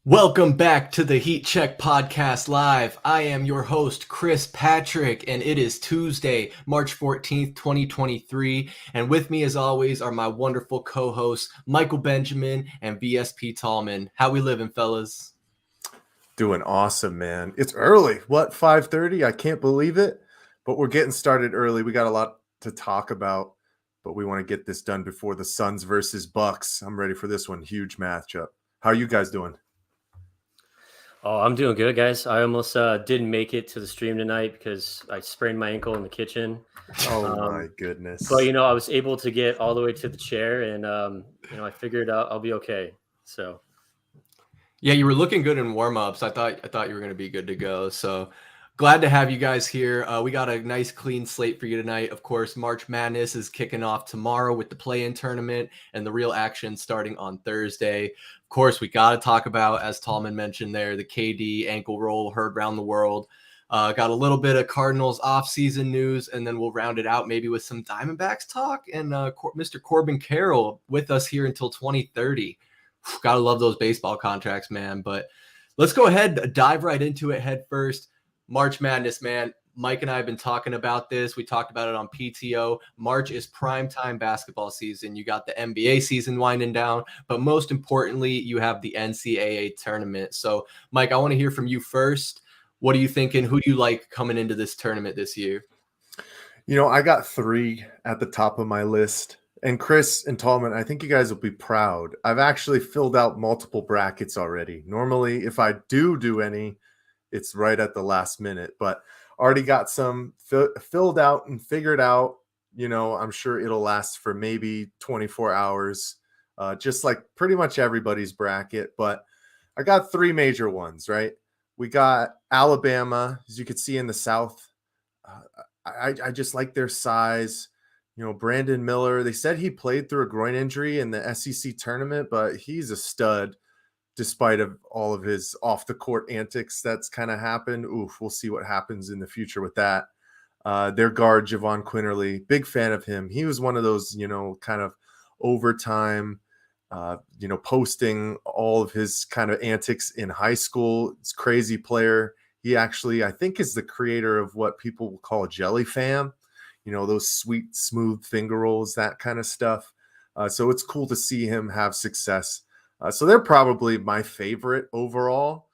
Welcome back to the Heat Check Podcast Live. I am your host, Chris Patrick, and it is Tuesday, March 14th, 2023. And with me, as always, are my wonderful co-hosts, Michael Benjamin and VSP Tallman. How we living, fellas? Doing awesome, man. It's early. What, 5:30? I can't believe it. But we're getting started early. We got a lot to talk about, but we want to get this done before the Suns versus Bucks. I'm ready for this one. Huge matchup. How are you guys doing? Oh, I'm doing good, guys. I almost didn't make it to the stream tonight because I sprained my ankle in the kitchen. Oh my goodness. But I was able to get all the way to the chair, and I figured I'll be okay. So Yeah, you were looking good in warm-ups. I thought you were going to be good to go. So glad to have you guys here. We got a nice clean slate for you tonight. Of course, March Madness is kicking off tomorrow with the play-in tournament and the real action starting on Thursday. Of course, we got to talk about, as Tallman mentioned there, the KD ankle roll heard around the world. Got a little bit of Cardinals off-season news, and then we'll round it out maybe with some Diamondbacks talk. And Mr. Corbin Carrol with us here until 2030. Gotta love those baseball contracts, man. But let's go ahead, dive right into it head first. March Madness, man. Mike and I have been talking about this. We talked about it on PTO. March is primetime basketball season. You got the NBA season winding down, but most importantly, you have the NCAA tournament. So, Mike, I want to hear from you first. What are you thinking? Who do you like coming into this tournament this year? I got three at the top of my list. And Chris and Tallman, I think you guys will be proud. I've actually filled out multiple brackets already. Normally, if I do any, it's right at the last minute. But already got some filled out and figured out. I'm sure it'll last for maybe 24 hours, just like pretty much everybody's bracket. But I got three major ones, right? We got Alabama, as you can see in the South. I just like their size. Brandon Miller, they said he played through a groin injury in the SEC tournament, but he's a stud despite of all of his off the court antics that's kind of happened. Oof, we'll see what happens in the future with that. Their guard, Javon Quinterly, big fan of him. He was one of those, kind of overtime, posting all of his kind of antics in high school. It's a crazy player. He actually, I think, is the creator of what people will call jelly fam. Those sweet, smooth finger rolls, that kind of stuff. So it's cool to see him have success. So they're probably my favorite overall.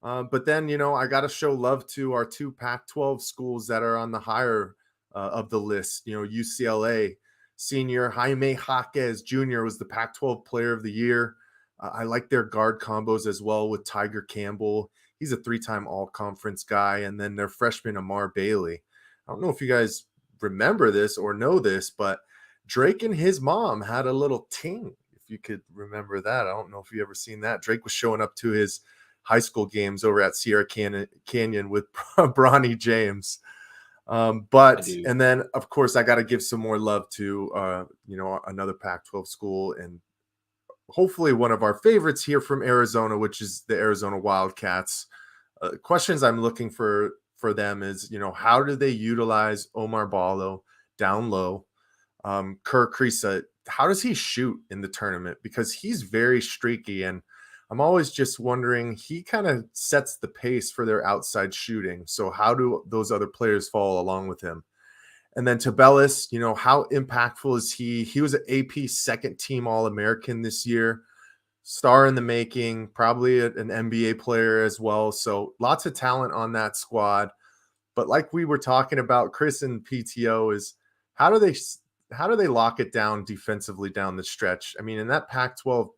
But then, I got to show love to our two Pac-12 schools that are on the higher of the list. UCLA senior Jaime Jaquez Jr. was the Pac-12 player of the year. I like their guard combos as well with Tiger Campbell. He's a three-time all-conference guy. And then their freshman Amar Bailey. I don't know if you guys remember this or know this, but Drake and his mom had a little ting, if you could remember that. I don't know if you ever seen that. Drake was showing up to his high school games over at Sierra Canyon with Bronny James. And then of course I got to give some more love to another Pac-12 school, and hopefully one of our favorites here from Arizona, which is the Arizona Wildcats. Questions I'm looking for them is, how do they utilize Omar Ballo down low? Kerr Kriisa, how does he shoot in the tournament? Because he's very streaky, and I'm always just wondering, he kind of sets the pace for their outside shooting. So how do those other players follow along with him? And then Tabellis, how impactful is he? He was an AP second team All-American this year. Star in the making, probably an NBA player as well. So lots of talent on that squad. But like we were talking about, Chris and PTO, is how do they lock it down defensively down the stretch? I mean, in that Pac-12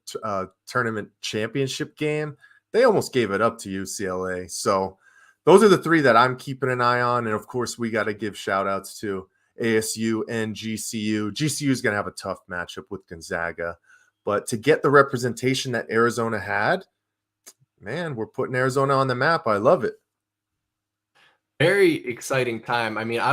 tournament championship game, they almost gave it up to UCLA. So those are the three that I'm keeping an eye on. And of course, we got to give shout outs to ASU and GCU. GCU is going to have a tough matchup with Gonzaga. But to get the representation that Arizona had, man, we're putting Arizona on the map. I love it. Very exciting time. I mean, I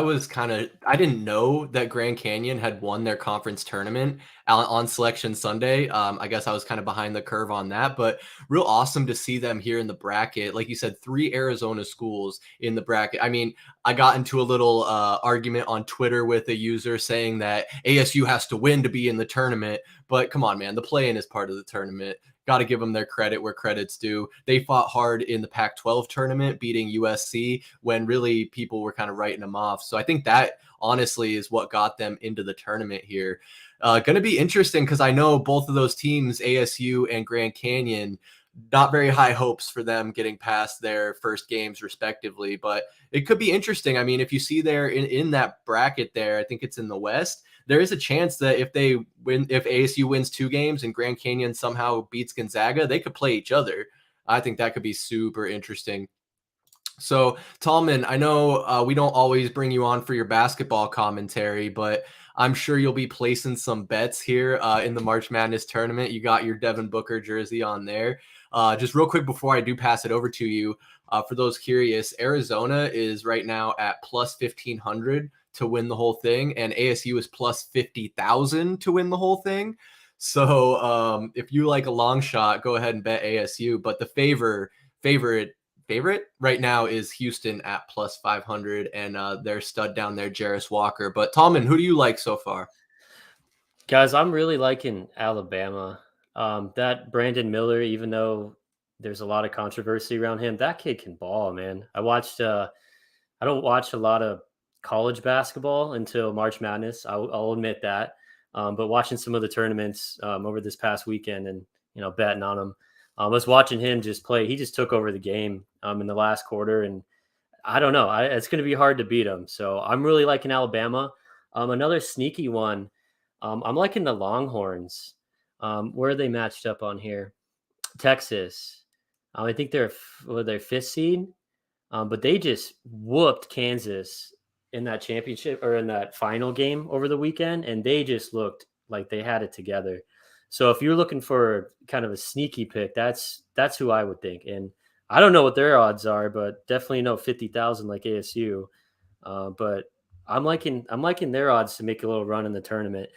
didn't know that Grand Canyon had won their conference tournament on Selection Sunday. I guess I was kind of behind the curve on that, but real awesome to see them here in the bracket. Like you said, 3 Arizona schools in the bracket. I mean, I got into a little argument on Twitter with a user saying that ASU has to win to be in the tournament, but come on, man, the play-in is part of the tournament. got to give them their credit where credit's due. They fought hard in the Pac-12 tournament, beating USC when really people were kind of writing them off. So I think that honestly is what got them into the tournament here. Going to be interesting because I know both of those teams, ASU and Grand Canyon, not very high hopes for them getting past their first games respectively, but it could be interesting. I mean, if you see there in that bracket there, I think it's in the West, there is a chance that if ASU wins 2 games and Grand Canyon somehow beats Gonzaga, they could play each other. I think that could be super interesting. So, Tallman, I know we don't always bring you on for your basketball commentary, but I'm sure you'll be placing some bets here in the March Madness tournament. You got your Devin Booker jersey on there. Just real quick before I do pass it over to you, for those curious, Arizona is right now at plus 1,500 to win the whole thing, and ASU is plus 50,000 to win the whole thing. So if you like a long shot, go ahead and bet ASU. But the favorite right now is Houston at plus 500, and their stud down there, Jarris Walker. But Tallman, who do you like so far? Guys, I'm really liking Alabama. That Brandon Miller, even though there's a lot of controversy around him, that kid can ball, man. I don't watch a lot of college basketball until March Madness. I'll admit that. But watching some of the tournaments over this past weekend and, betting on him, I was watching him just play. He just took over the game in the last quarter. And I don't know. It's going to be hard to beat him. So I'm really liking Alabama. Another sneaky one. I'm liking the Longhorns. Where are they matched up on here? Texas. I think they're 5th seed, but they just whooped Kansas in that championship or in that final game over the weekend, and they just looked like they had it together. So if you're looking for kind of a sneaky pick, that's who I would think. And I don't know what their odds are, but definitely know 50,000 like ASU. But I'm liking their odds to make a little run in the tournament.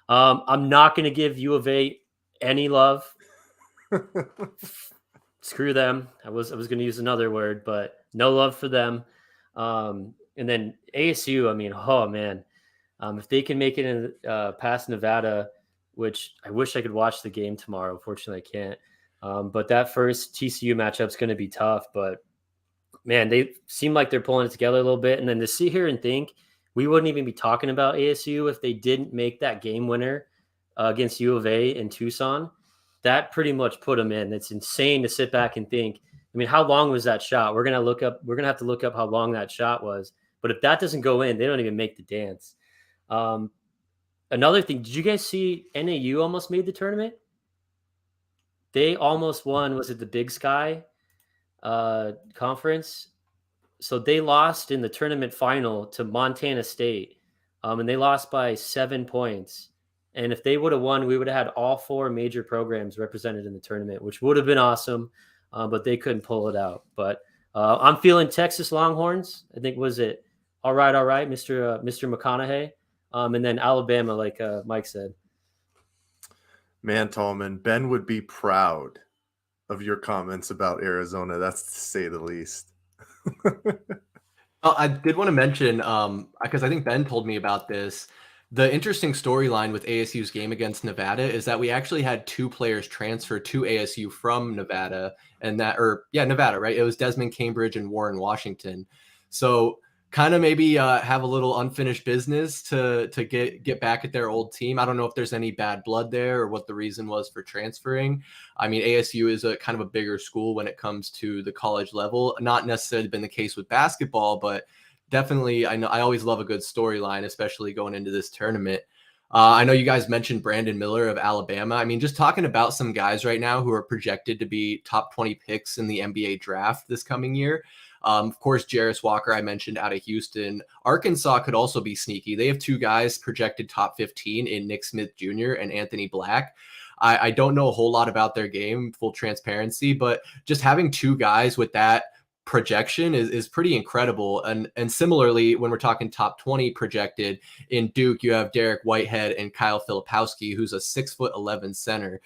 I'm not going to give U of A any love. Screw them. I was going to use another word, but no love for them. And then ASU, I mean, oh man, if they can make it in past Nevada, which I wish I could watch the game tomorrow. Unfortunately, I can't. But that first TCU matchup is going to be tough. But man, they seem like they're pulling it together a little bit. And then to sit here and think we wouldn't even be talking about ASU if they didn't make that game winner against U of A in Tucson. That pretty much put them in. It's insane to sit back and think. I mean, how long was that shot? We're gonna have to look up how long that shot was. But if that doesn't go in, they don't even make the dance. Another thing, did you guys see NAU almost made the tournament? They almost won. Was it the Big Sky conference? So they lost in the tournament final to Montana State, and they lost by 7 points. And if they would have won, we would have had all 4 major programs represented in the tournament, which would have been awesome, but they couldn't pull it out. But I'm feeling Texas Longhorns. I think was it all right, Mr. McConaughey, and then Alabama, like Mike said. Man, Tallman, Ben would be proud of your comments about Arizona. That's to say the least. I did want to mention, because I think Ben told me about this. The interesting storyline with ASU's game against Nevada is that we actually had 2 players transfer to ASU from Nevada, Nevada, right? It was Desmond Cambridge and Warren Washington. So kind of maybe have a little unfinished business to get back at their old team. I don't know if there's any bad blood there or what the reason was for transferring. I mean, ASU is a kind of a bigger school when it comes to the college level. Not necessarily been the case with basketball, but definitely, I know I always love a good storyline, especially going into this tournament. I know you guys mentioned Brandon Miller of Alabama. I mean, just talking about some guys right now who are projected to be top 20 picks in the NBA draft this coming year. Of course, Jarris Walker, I mentioned out of Houston. Arkansas could also be sneaky. They have 2 guys projected top 15 in Nick Smith Jr. and Anthony Black. I don't know a whole lot about their game, full transparency, but just having 2 guys with that projection is pretty incredible. And similarly, when we're talking top 20 projected in Duke, you have Derek Whitehead and Kyle Filipowski, who's a 6'11" center.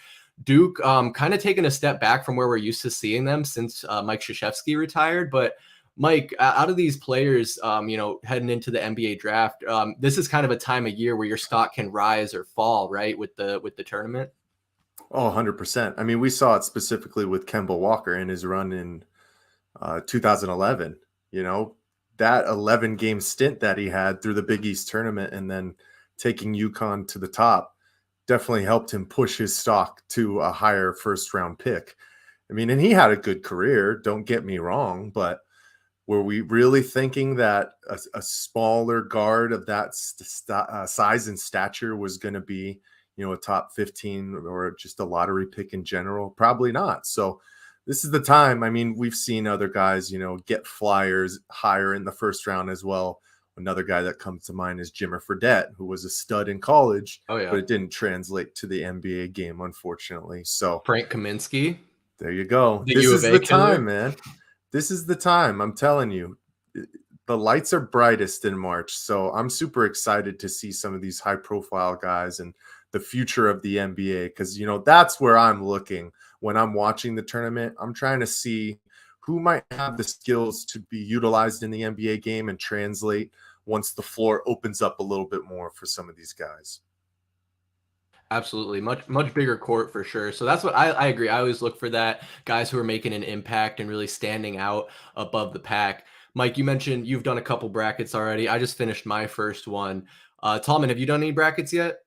Duke kind of taking a step back from where we're used to seeing them since Mike Krzyzewski retired. But Mike, out of these players, heading into the NBA draft, this is kind of a time of year where your stock can rise or fall, right? With the tournament. Oh, 100%. I mean, we saw it specifically with Kemba Walker in his run in 2011. You know, that 11 game stint that he had through the Big East tournament and then taking UConn to the top definitely helped him push his stock to a higher first round pick. I mean, and he had a good career, don't get me wrong, but were we really thinking that a smaller guard of that size and stature was going to be, you know, a top 15 or just a lottery pick in general? Probably not. So this is the time. I mean, we've seen other guys, you know, get flyers higher in the first round as well. Another guy that comes to mind is Jimmer Fredette, who was a stud in college, Oh, yeah. but it didn't translate to the NBA game, unfortunately. So Frank Kaminsky. there you go. The This U is of A the killer. time, man. This is the time. I'm telling you, the lights are brightest in March. So I'm super excited to see some of these high profile guys and the future of the NBA. Because, you know, that's where I'm looking when I'm watching the tournament. I'm trying to see who might have the skills to be utilized in the NBA game and translate once the floor opens up a little bit more for some of these guys. Absolutely. Much bigger court for sure. So that's what I agree. I always look for that, guys who are making an impact and really standing out above the pack. Mike, you mentioned you've done a couple brackets already. I just finished my first one. Tallman, have you done any brackets yet?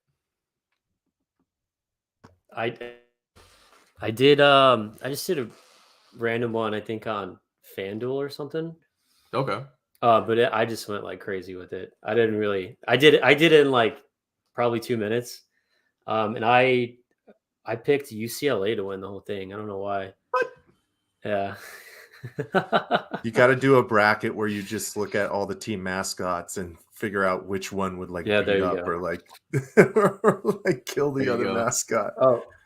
I did. I just did a random one, I think on FanDuel or something. Okay. But I just went like crazy with it. I didn't really. I did it in like probably 2 minutes. And I picked UCLA to win the whole thing. I don't know why. What? Yeah. You got to do a bracket where you just look at all the team mascots and figure out which one would like Yeah, beat there you up go. or like or like kill the There you other go. mascot.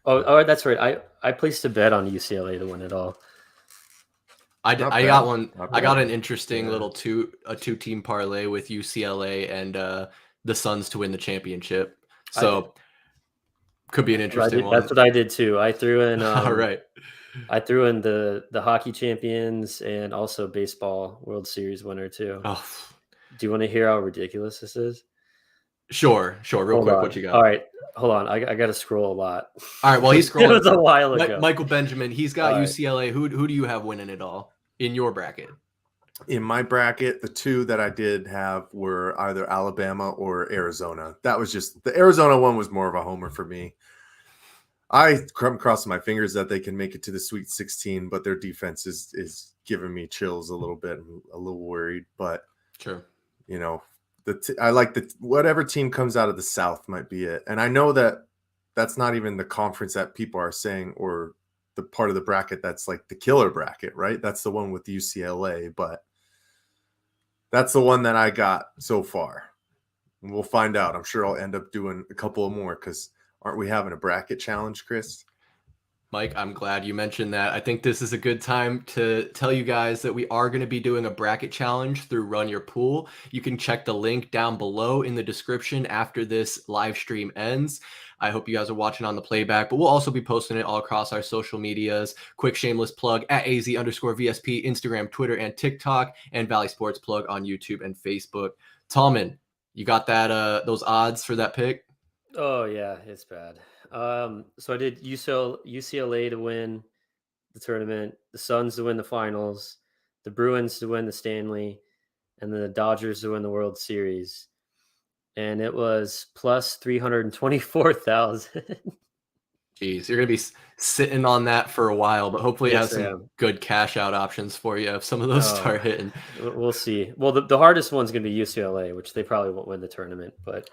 Oh, that's right. I placed a bet on UCLA to win it all. I Not got bad. one. Not I got bad. an interesting Yeah. little two-team parlay with UCLA and the Suns to win the championship. So could be an interesting one. That's what I did too. I threw in All right. I threw in the hockey champions and also baseball World Series winner too. Oh, Do you want to hear how ridiculous this is? sure. Real Hold quick, on. what you got? All right, hold on. I got to scroll a lot. All right. While he's It scrolling, was a while ago. Michael Benjamin, he's got All right. UCLA. Who do you have winning it all in your bracket? In my bracket, the two that I did have were either Alabama or Arizona. That was just the Arizona one was more of a homer for me. I come crossing my fingers that they can make it to the Sweet 16, but their defense is giving me chills a little bit. I'm a little worried, but Sure. you know, I like the whatever team comes out of the South might be it. And I know that that's not even the conference that people are saying or the part of the bracket that's like the killer bracket, right? That's the one with UCLA, but that's the one that I got so far. And we'll find out. I'm sure I'll end up doing a couple of more because aren't we having a bracket challenge, Chris? Mike, I'm glad you mentioned that. I think this is a good time to tell you guys that we are going to be doing a bracket challenge through Run Your Pool. You can check the link down below in the description after this live stream ends. I hope you guys are watching on the playback, but we'll also be posting it all across our social medias. Quick shameless plug at AZ_VSP, Instagram, Twitter, and TikTok, and Valley Sports plug on YouTube and Facebook. Tallman, you got that those odds for that pick? Oh yeah, it's bad. So I did UCLA to win the tournament, the Suns to win the finals, the Bruins to win the Stanley, and then the Dodgers to win the World Series. And it was plus 324,000. Jeez, you're going to be sitting on that for a while, but hopefully it has Yes, I some am. good cash out options for you if some of those start hitting. We'll see. Well, the hardest one's going to be UCLA, which they probably won't win the tournament, but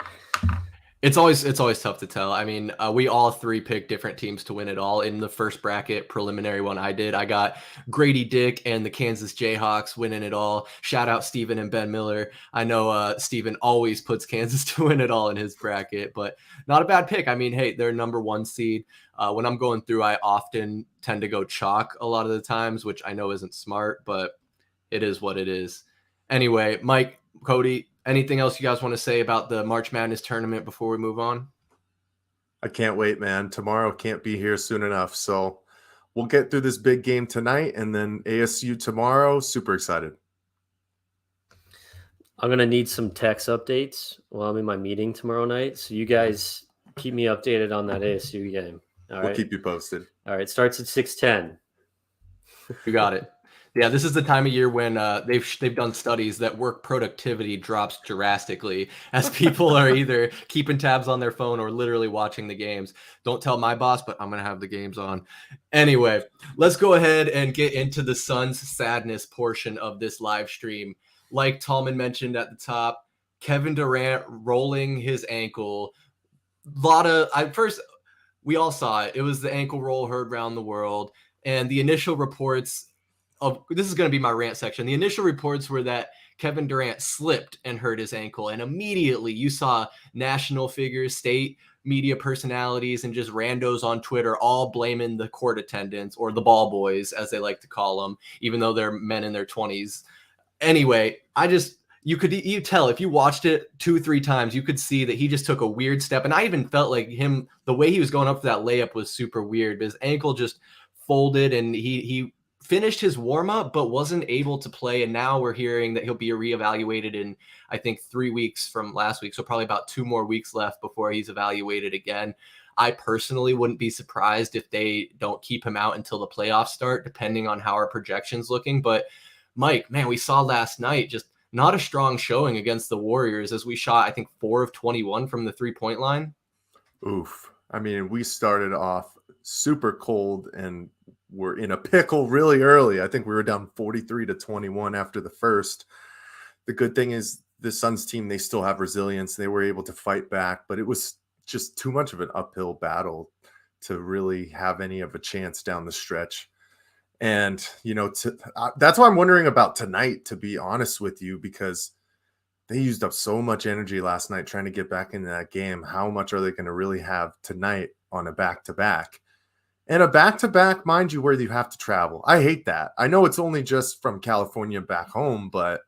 It's always tough to tell. I mean, we all three picked different teams to win it all. In the first bracket preliminary one I did, I got Grady Dick and the Kansas Jayhawks winning it all. Shout out Steven and Ben Miller. I know Steven always puts Kansas to win it all in his bracket, but not a bad pick. I mean, hey, they're number one seed. When I'm going through, I often tend to go chalk a lot of the times, which I know isn't smart, but it is what it is. Anyway, Mike, Cody, anything else you guys want to say about the March Madness tournament before we move on? I can't wait, man. Tomorrow can't be here soon enough. So we'll get through this big game tonight and then ASU tomorrow. Super excited. I'm going to need some text updates while I'm in my meeting tomorrow night. So you guys keep me updated on that ASU game. All We'll right. keep you posted. All right. Starts at 6:10. You got it. Yeah, this is the time of year when they've done studies that work productivity drops drastically as people are either keeping tabs on their phone or literally watching the games. Don't tell my boss, but I'm gonna have the games on. Anyway, let's go ahead and get into the Suns' sadness portion of this live stream. Like Tallman mentioned at the top, Kevin Durant rolling his ankle. We all saw it. It was the ankle roll heard around the world. And the initial reports of this is going to be my rant section. The initial reports were that Kevin Durant slipped and hurt his ankle. And immediately you saw national figures, state media personalities, and just randos on Twitter all blaming the court attendants or the ball boys, as they like to call them, even though they're men in their 20s. Anyway, you tell if you watched it 2-3 times, you could see that he just took a weird step. And I even felt like the way he was going up for that layup was super weird. His ankle just folded and he finished his warm up, but wasn't able to play. And now we're hearing that he'll be reevaluated in, I think, 3 weeks from last week. So probably about 2 more weeks left before he's evaluated again. I personally wouldn't be surprised if they don't keep him out until the playoffs start, depending on how our projection's looking. But Mike, man, we saw last night just not a strong showing against the Warriors as we shot, I think, 4 of 21 from the 3-point line. Oof. I mean, we started off super cold and were in a pickle really early. I think we were down 43-21 after the first. The good thing is the Suns team, they still have resilience. They were able to fight back, but it was just too much of an uphill battle to really have any of a chance down the stretch. And, that's why I'm wondering about tonight, to be honest with you, because they used up so much energy last night trying to get back into that game. How much are they going to really have tonight on a back-to-back? And a back-to-back, mind you, where you have to travel. I hate that. I know it's only just from California back home, but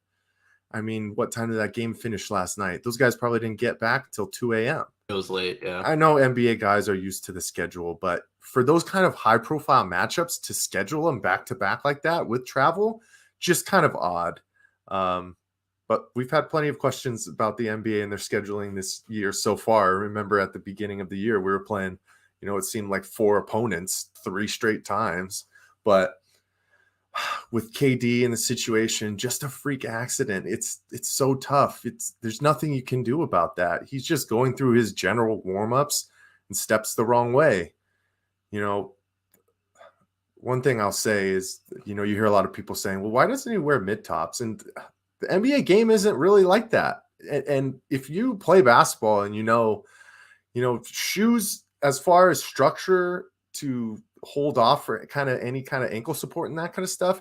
I mean, what time did that game finish last night? Those guys probably didn't get back until 2 a.m. It was late, yeah. I know NBA guys are used to the schedule, but for those kind of high-profile matchups to schedule them back-to-back like that with travel, just kind of odd. But we've had plenty of questions about the NBA and their scheduling this year so far. Remember at the beginning of the year, we were playing, it seemed like 4 opponents 3 straight times. But with KD in the situation, just a freak accident. It's so tough. There's nothing you can do about that. He's just going through his general warm-ups and steps the wrong way. One thing I'll say is, you hear a lot of people saying, well, why doesn't he wear mid-tops? And the NBA game isn't really like that. And if you play basketball and shoes, as far as structure to hold off for any kind of ankle support and that kind of stuff,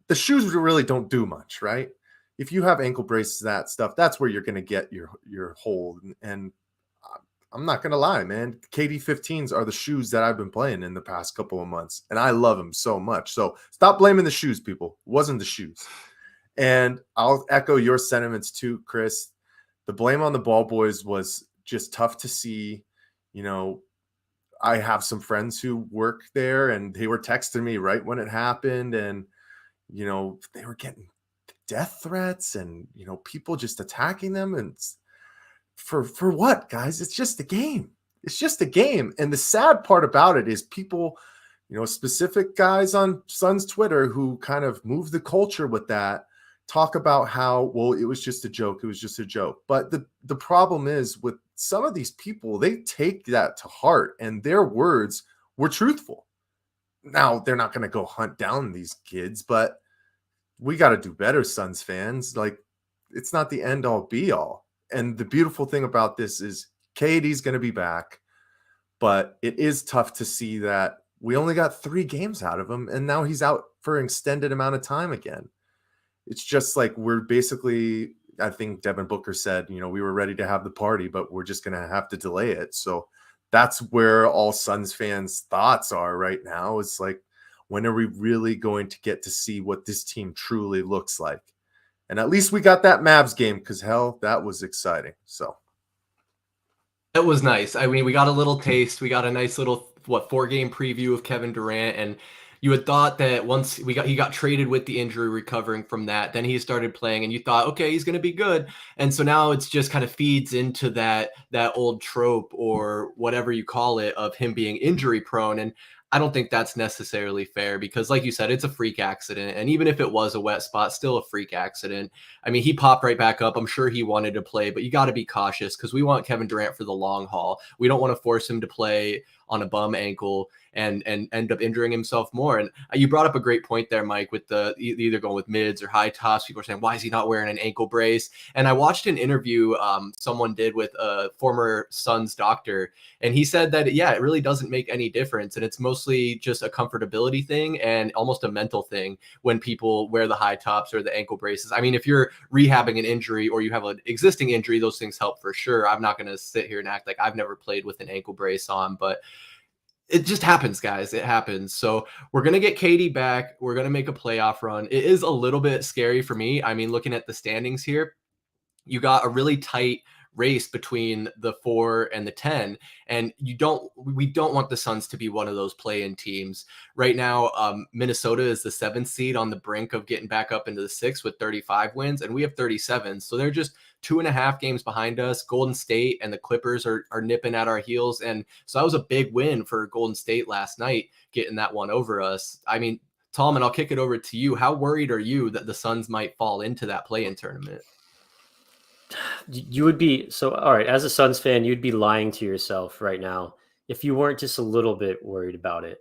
the shoes really don't do much, right? If you have ankle braces, that stuff, that's where you're going to get your hold. And I'm not going to lie, man, KD 15s are the shoes that I've been playing in the past couple of months, and I love them so much. So stop blaming the shoes, people. It wasn't the shoes. And I'll echo your sentiments too, Chris. The blame on the ball boys was just tough to see. I have some friends who work there, and they were texting me right when it happened, and they were getting death threats and people just attacking them. And for what, guys? It's just a game. It's just a game. And the sad part about it is people, specific guys on Suns Twitter who kind of move the culture with that, talk about how, well, it was just a joke. It was just a joke. But the problem is with some of these people, they take that to heart, and their words were truthful. Now, they're not going to go hunt down these kids, but we got to do better, Suns fans. Like, it's not the end all be all. And the beautiful thing about this is KD's going to be back, but it is tough to see that we only got 3 games out of him, and now he's out for an extended amount of time again. It's just like we're basically, I think Devin Booker said, we were ready to have the party, but we're just going to have to delay it. So that's where all Suns fans' thoughts are right now. It's like, when are we really going to get to see what this team truly looks like? And at least we got that Mavs game, because hell, that was exciting. So it was nice. I mean, we got a little taste. We got a nice little 4-game preview of Kevin Durant, and You had thought that once he got traded with the injury, recovering from that, then he started playing, and you thought, okay, he's going to be good. And so now it's just kind of feeds into that old trope or whatever you call it of him being injury prone. And I don't think that's necessarily fair because, like you said, it's a freak accident. And even if it was a wet spot, still a freak accident. I mean, he popped right back up. I'm sure he wanted to play, but you got to be cautious because we want Kevin Durant for the long haul. We don't want to force him to play on a bum ankle and end up injuring himself more. And you brought up a great point there, Mike, with the either going with mids or high tops. People are saying, why is he not wearing an ankle brace? And I watched an interview someone did with a former Suns doctor, and he said that, yeah, it really doesn't make any difference. And it's mostly just a comfortability thing and almost a mental thing when people wear the high tops or the ankle braces. I mean, if you're rehabbing an injury or you have an existing injury, those things help for sure. I'm not going to sit here and act like I've never played with an ankle brace on, but it just happens, guys. It happens. So we're going to get KD back. We're going to make a playoff run. It is a little bit scary for me. I mean, looking at the standings here, you got a really tight race between the 4 and the 10, and we don't want the Suns to be one of those play-in teams right now. Minnesota is the 7th seed on the brink of getting back up into the 6th with 35 wins, and we have 37, so they're just 2.5 games behind us. Golden State and the Clippers are nipping at our heels, and so that was a big win for Golden State last night, getting that one over us. I mean, Tallman, I'll kick it over to you. How worried are you that the Suns might fall into that play-in tournament? You would be so all right as a Suns fan. You'd be lying to yourself right now if you weren't just a little bit worried about it.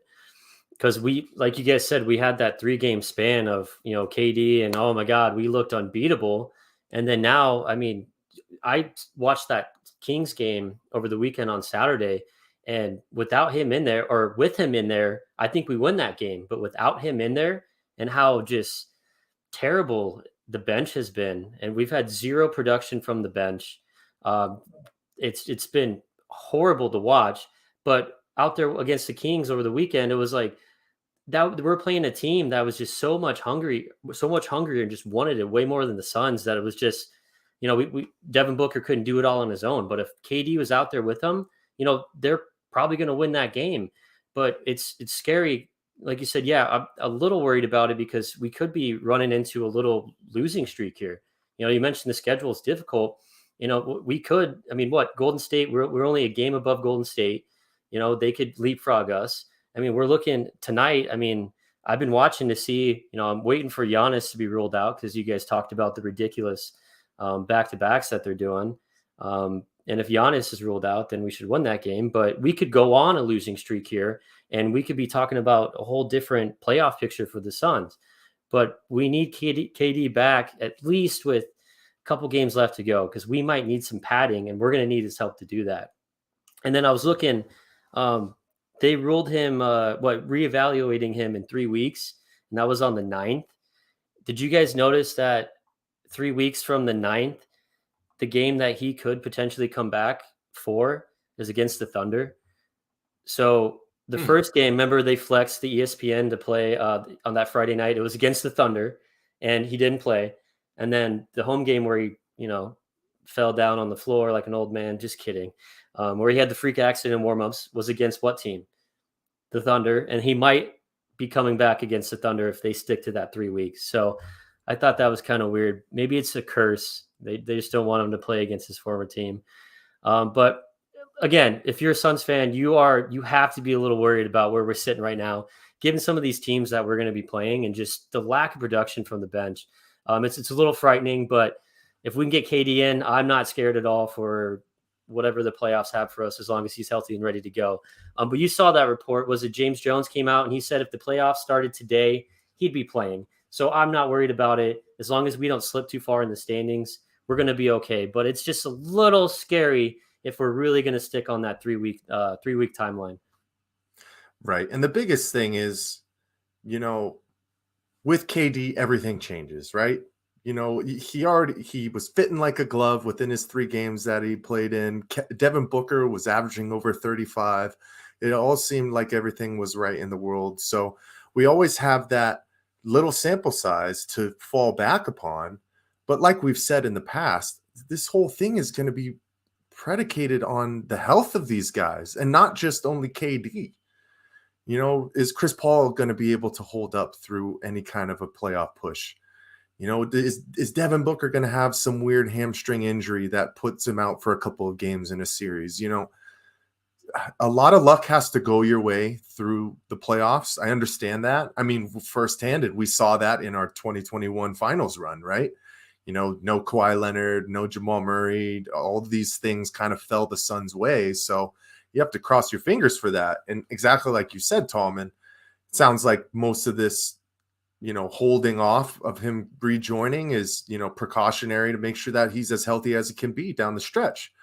Because we, like you guys said, we had that 3-game span of KD and oh my God, we looked unbeatable. And then now, I mean, I watched that Kings game over the weekend on Saturday, and without him in there or with him in there, I think we win that game. But without him in there and how just terrible the bench has been, and we've had zero production from the bench. Um, it's been horrible to watch. But out there against the Kings over the weekend, it was like that we're playing a team that was just so much hungrier and just wanted it way more than the Suns that it was just, we Devin Booker couldn't do it all on his own. But if KD was out there with them, they're probably going to win that game. But it's scary. Like you said, yeah, I'm a little worried about it because we could be running into a little losing streak here. You mentioned the schedule is difficult. We could, I mean, Golden State, we're only a game above Golden State. They could leapfrog us. I mean, we're looking tonight. I mean, I've been watching to see, I'm waiting for Giannis to be ruled out because you guys talked about the ridiculous back-to-backs that they're doing. And if Giannis is ruled out, then we should win that game. But we could go on a losing streak here, and we could be talking about a whole different playoff picture for the Suns. But we need KD back at least with a couple games left to go because we might need some padding, and we're going to need his help to do that. And then I was looking, they ruled him, reevaluating him in 3 weeks, and that was on the 9th. Did you guys notice that 3 weeks from the 9th, the game that he could potentially come back for is against the Thunder? So the first game, remember they flexed the ESPN to play on that Friday night. It was against the Thunder, and he didn't play. And then the home game where he, fell down on the floor like an old man, just kidding, where he had the freak accident in warmups was against what team? The Thunder. And he might be coming back against the Thunder if they stick to that 3 weeks. So I thought that was kind of weird. Maybe it's a curse. They just don't want him to play against his former team. But again, if you're a Suns fan, you have to be a little worried about where we're sitting right now, given some of these teams that we're going to be playing and just the lack of production from the bench. It's a little frightening, but if we can get KD in, I'm not scared at all for whatever the playoffs have for us, as long as he's healthy and ready to go. But you saw that report. Was it James Jones came out and he said if the playoffs started today, he'd be playing. So I'm not worried about it. As long as we don't slip too far in the standings, we're going to be okay. But it's just a little scary if we're really going to stick on that 3 week timeline. Right. And the biggest thing is, with KD, everything changes, right? He was fitting like a glove within his 3 games that he played in. Devin Booker was averaging over 35. It all seemed like everything was right in the world. So we always have that little sample size to fall back upon. But like we've said in the past, this whole thing is going to be predicated on the health of these guys and not just only KD. Is Chris Paul going to be able to hold up through any kind of a playoff push? Is Devin Booker going to have some weird hamstring injury that puts him out for a couple of games in a series? A lot of luck has to go your way through the playoffs. I understand that. I mean, firsthand, we saw that in our 2021 finals run, right? No Kawhi Leonard, no Jamal Murray, all of these things kind of fell the Suns' way. So you have to cross your fingers for that. And exactly like you said, Tallman, it sounds like most of this, holding off of him rejoining is, precautionary to make sure that he's as healthy as he can be down the stretch.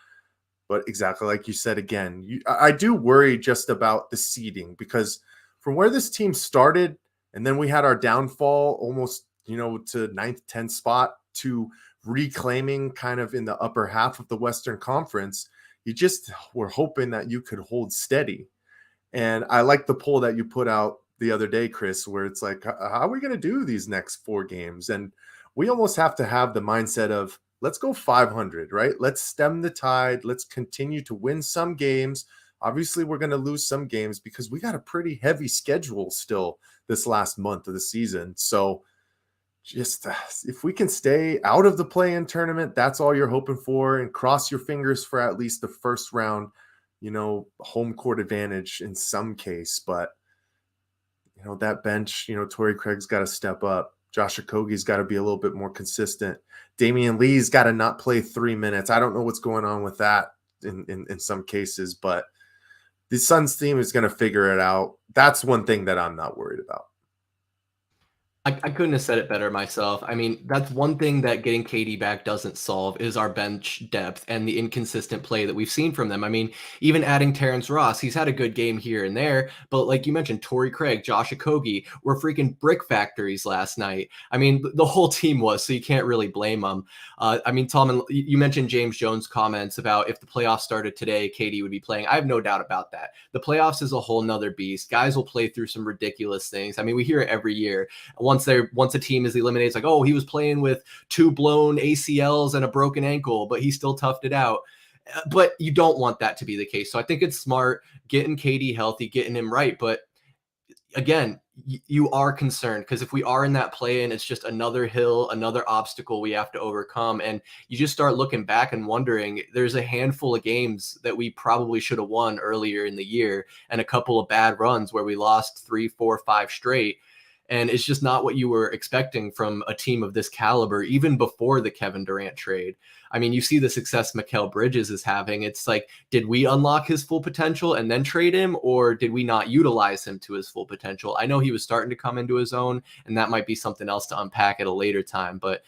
But exactly like you said, again, I do worry just about the seeding, because from where this team started, and then we had our downfall almost, to 9th, 10th spot, to reclaiming kind of in the upper half of the Western Conference, you just were hoping that you could hold steady. And I like the poll that you put out the other day, Chris, where it's like, how are we going to do these next 4 games? And we almost have to have the mindset of, let's go 500, right? Let's stem the tide. Let's continue to win some games. Obviously, we're going to lose some games because we got a pretty heavy schedule still this last month of the season. So just if we can stay out of the play-in tournament, that's all you're hoping for, and cross your fingers for at least the first round, home court advantage in some case. But, that bench, Torrey Craig's got to step up. Josh Okogie's got to be a little bit more consistent. Damian Lee's got to not play 3 minutes. I don't know what's going on with that in some cases, but the Suns team is going to figure it out. That's one thing that I'm not worried about. I couldn't have said it better myself. I mean, that's one thing that getting KD back doesn't solve, is our bench depth and the inconsistent play that we've seen from them. I mean, even adding Terrence Ross, he's had a good game here and there, but like you mentioned, Torrey Craig, Josh Okogie were freaking brick factories last night. I mean, the whole team was, so you can't really blame them. I mean, Tallman, you mentioned James Jones' comments about if the playoffs started today, KD would be playing. I have no doubt about that. The playoffs is a whole nother beast. Guys will play through some ridiculous things. I mean, we hear it every year. Once a team is eliminated, it's like, oh, he was playing with 2 blown ACLs and a broken ankle, but he still toughed it out. But you don't want that to be the case. So I think it's smart getting KD healthy, getting him right. But again, you are concerned, because if we are in that play-in, it's just another hill, another obstacle we have to overcome. And you just start looking back and wondering, there's a handful of games that we probably should have won earlier in the year, and a couple of bad runs where we lost 3, 4, 5 straight. And it's just not what you were expecting from a team of this caliber, even before the Kevin Durant trade. I mean, you see the success Mikal Bridges is having. It's like, did we unlock his full potential and then trade him, or did we not utilize him to his full potential? I know he was starting to come into his own, and that might be something else to unpack at a later time. But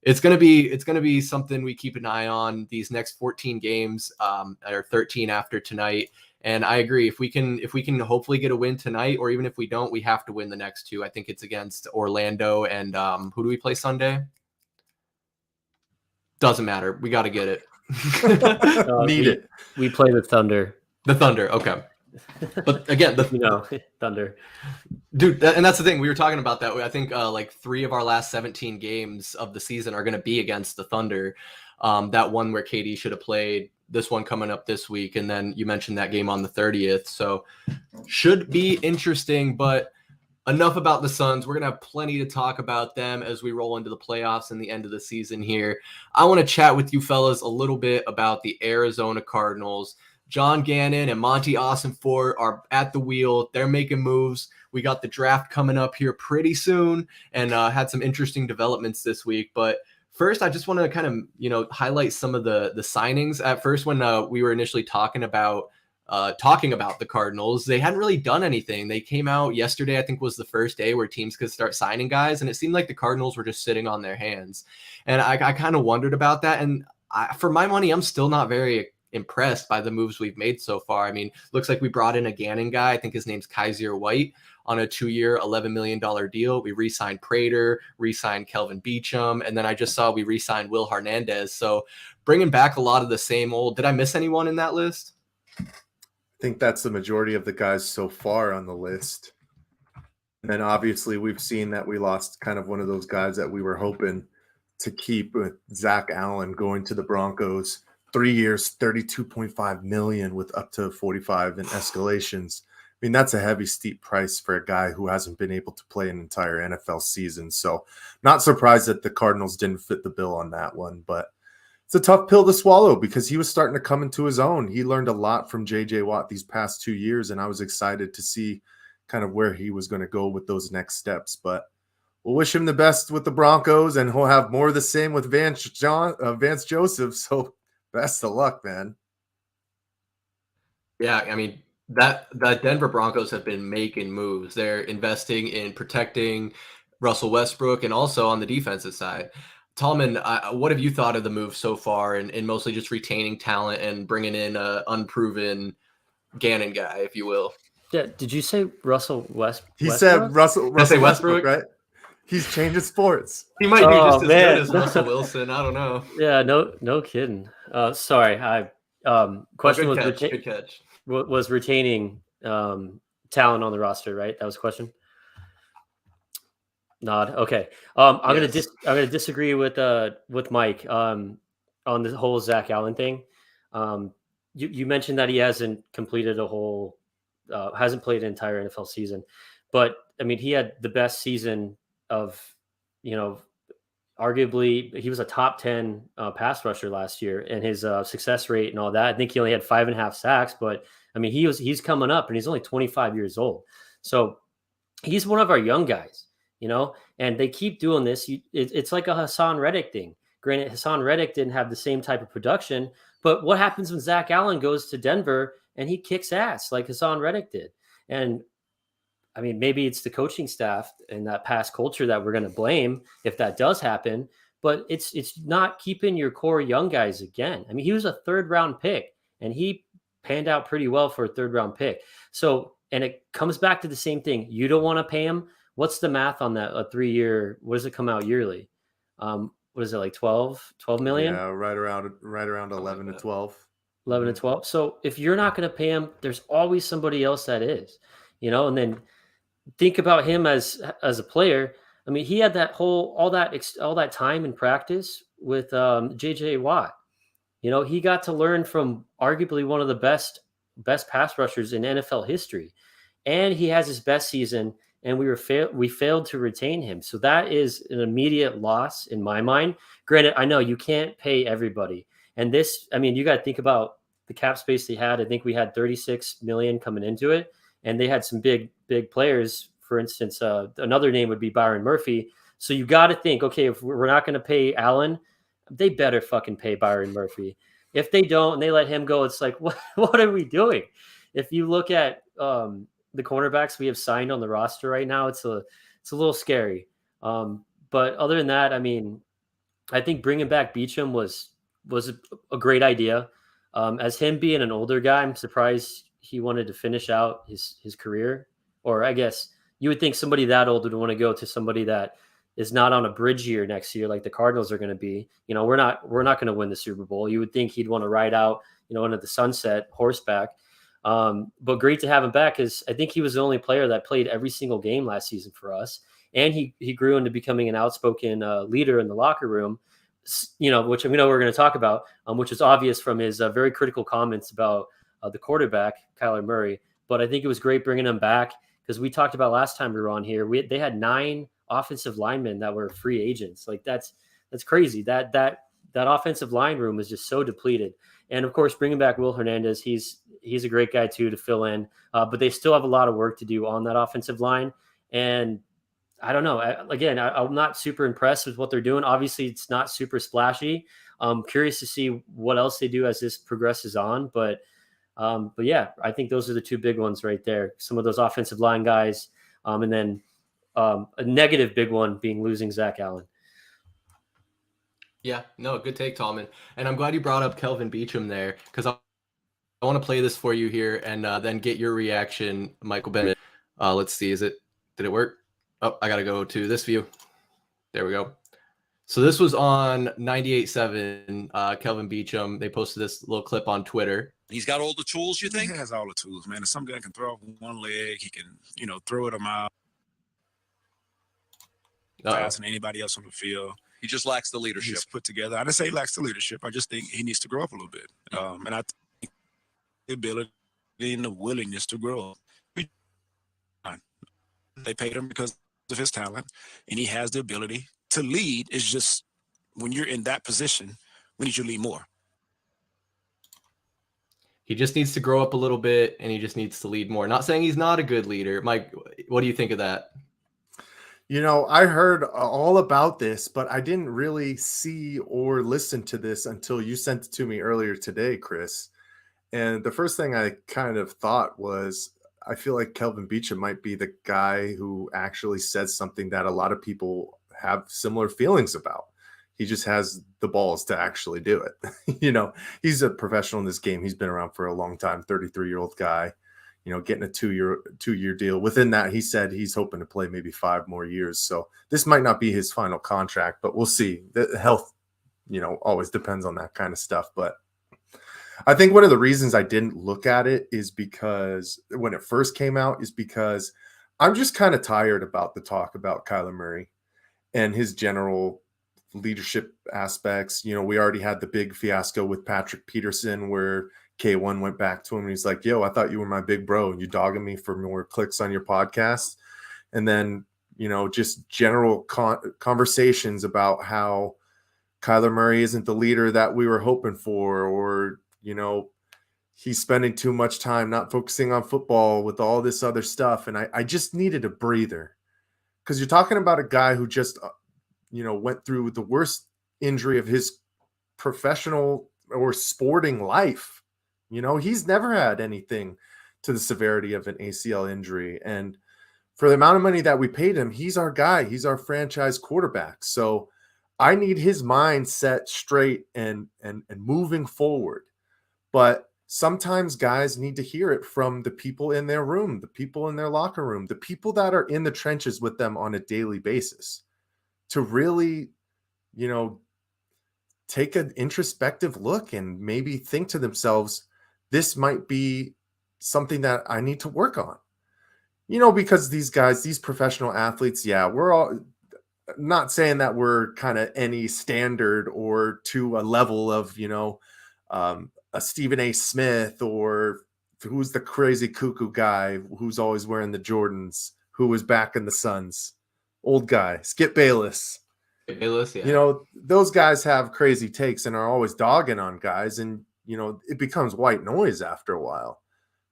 it's gonna be something we keep an eye on these next 14 games, or 13 after tonight. And I agree. If we can hopefully get a win tonight, or even if we don't, we have to win the next 2. I think it's against Orlando and who do we play Sunday? Doesn't matter. We got to get it. Need it. We play the Thunder. The Thunder. Okay. But again, Thunder. Dude, and that's the thing. We were talking about that. I think like 3 of our last 17 games of the season are going to be against the Thunder. That one where KD should have played, this one coming up this week, and then you mentioned that game on the 30th. So should be interesting, but enough about the Suns. We're going to have plenty to talk about them as we roll into the playoffs and the end of the season here. I want to chat with you fellas a little bit about the Arizona Cardinals. John Gannon and Monty Ossenfort are at the wheel. They're making moves. We got the draft coming up here pretty soon, and had some interesting developments this week. But first, I just want to kind of, highlight some of the signings. At first, when we were initially talking about the Cardinals, they hadn't really done anything. They came out yesterday, I think was the first day where teams could start signing guys, and it seemed like the Cardinals were just sitting on their hands. And I kind of wondered about that. And for my money, I'm still not very impressed by the moves we've made so far. I mean, looks like we brought in a Gannon guy. I think his name's Kaiser White, on a 2-year, $11 million deal. We re-signed Prater, re-signed Kelvin Beachum, and then I just saw we re-signed Will Hernandez. So bringing back a lot of the same old. Did I miss anyone in that list? I think that's the majority of the guys so far on the list. And then obviously we've seen that we lost kind of one of those guys that we were hoping to keep, with Zach Allen going to the Broncos. 3 years, $32.5 million with up to 45 in escalations. mean, that's a heavy, steep price for a guy who hasn't been able to play an entire NFL season. So not surprised that the Cardinals didn't fit the bill on that one, but it's a tough pill to swallow because he was starting to come into his own. He learned a lot from J.J. Watt these past 2 years, and I was excited to see kind of where he was going to go with those next steps. But we'll wish him the best with the Broncos, and he'll have more of the same with Vance Joseph. So best of luck, man. Yeah, I mean, that the Denver Broncos have been making moves. They're investing in protecting Russell Westbrook and also on the defensive side. Tallman, what have you thought of the move so far, and mostly just retaining talent and bringing in a unproven Gannon guy, if you will? Yeah, did you say Russell Westbrook? He said Russell Westbrook, right? He's changing sports. He might be just as good as Russell Wilson. I don't know. Yeah, no kidding. Sorry, question was good catch. Was retaining talent on the roster, right? That was the question. Nod. Okay. I'm gonna disagree with Mike on the whole Zach Allen thing. You mentioned that he hasn't completed hasn't played an entire NFL season, but I mean he had the best season of, arguably he was a top 10 pass rusher last year, and his success rate and all that. I think he only had 5.5 sacks, but I mean he's coming up and he's only 25 years old, so he's one of our young guys. And they keep doing this. It's like a Hassan Reddick thing. Granted, Hassan Reddick didn't have the same type of production, but what happens when Zach Allen goes to Denver and he kicks ass like Hassan Reddick did? And I mean, maybe it's the coaching staff and that past culture that we're going to blame if that does happen, but it's not keeping your core young guys again. I mean, he was a 3rd round pick and he panned out pretty well for a 3rd round pick. So, and it comes back to the same thing. You don't want to pay him. What's the math on that? A 3-year, what does it come out yearly? What is it, like 12 million? Yeah, right around 11 to 12. 11 to 12. So if you're not going to pay him, there's always somebody else that is, and then think about him as a player. I mean, he had all that time in practice with J.J. Watt. He got to learn from arguably one of the best pass rushers in NFL history, and he has his best season. And we failed to retain him. So that is an immediate loss in my mind. Granted, I know you can't pay everybody. And this, I mean, you got to think about the cap space they had. I think we had 36 million coming into it. And they had some big players. For instance, another name would be Byron Murphy. So you got to think, okay, if we're not going to pay Allen, they better fucking pay Byron Murphy. If they don't and they let him go, it's like, what are we doing? If you look at the cornerbacks we have signed on the roster right now, it's a little scary. But other than that, I mean, I think bringing back Beachum was a great idea. As him being an older guy, I'm surprised he wanted to finish out his career. Or I guess you would think somebody that old would want to go to somebody that is not on a bridge year next year, like the Cardinals are going to be. We're not going to win the Super Bowl. You would think he'd want to ride out, into the sunset horseback. But great to have him back, because I think he was the only player that played every single game last season for us. And he grew into becoming an outspoken leader in the locker room, which we know we're going to talk about, which is obvious from his very critical comments about the quarterback, Kyler Murray. But I think it was great bringing him back, because we talked about last time we were on here, they had 9 offensive linemen that were free agents. Like that's crazy. That offensive line room is just so depleted. And of course, bringing back Will Hernandez, he's a great guy too to fill in. But they still have a lot of work to do on that offensive line. And I don't know. I'm not super impressed with what they're doing. Obviously, it's not super splashy. I'm curious to see what else they do as this progresses on. But yeah, I think those are the 2 big ones right there. Some of those offensive line guys, and then a negative big one being losing Zach Allen. Yeah, no, good take, Tallman. And I'm glad you brought up Kelvin Beachum there, because I want to play this for you here and then get your reaction, Michael Bennett. Let's see, did it work? Oh, I got to go to this view. There we go. So this was on 98.7, Kelvin Beachum. They posted this little clip on Twitter. He's got all the tools, you think? He has all the tools, man. If some guy can throw off one leg, he can, throw it a mile faster than anybody else on the field. He just lacks the leadership. He's put together. I didn't say he lacks the leadership. I just think he needs to grow up a little bit. And I think the ability and the willingness to grow. We They paid him because of his talent, and he has the ability to lead. It's just when you're in that position, we need you to lead more. He just needs to grow up a little bit, and he just needs to lead more. Not saying he's not a good leader. Mike, what do you think of that? You know, I heard all about this, but I didn't really see or listen to this until you sent it to me earlier today, Chris. And the first thing I kind of thought was, I feel like Kelvin Beachum might be the guy who actually says something that a lot of people have similar feelings about. He just has the balls to actually do it. You know, he's a professional in this game. He's been around for a long time, 33-year-old guy, you know, getting a two-year deal. Within that, he said he's hoping to play maybe 5 more years. So this might not be his final contract, but we'll see. The health, you know, always depends on that kind of stuff. But I think one of the reasons I didn't look at it is because when it first came out is because I'm just kind of tired about the talk about Kyler Murray and his general leadership aspects. You know, we already had the big fiasco with Patrick Peterson where K1 went back to him and he's like, yo, I thought you were my big bro and you dogging me for more clicks on your podcast. And then, you know, just general conversations about how Kyler Murray isn't the leader that we were hoping for, or, you know, he's spending too much time not focusing on football with all this other stuff. And I just needed a breather, because you're talking about a guy who just, you know, went through the worst injury of his professional or sporting life. You know, he's never had anything to the severity of an ACL injury. And for the amount of money that we paid him, he's our guy. He's our franchise quarterback. So I need his mind set straight and moving forward. But sometimes guys need to hear it from the people in their room, the people in their locker room, the people that are in the trenches with them on a daily basis, to really, you know, take an introspective look and maybe think to themselves, this might be something that I need to work on. You know, because these guys, these professional athletes, yeah, we're all not saying that we're kind of any standard or to a level of, you know, a Stephen A. Smith, or who's the crazy cuckoo guy who's always wearing the Jordans, who was back in the Suns, old guy, Skip Bayless. Bayless, yeah. You know, those guys have crazy takes and are always dogging on guys, and, you know, it becomes white noise after a while.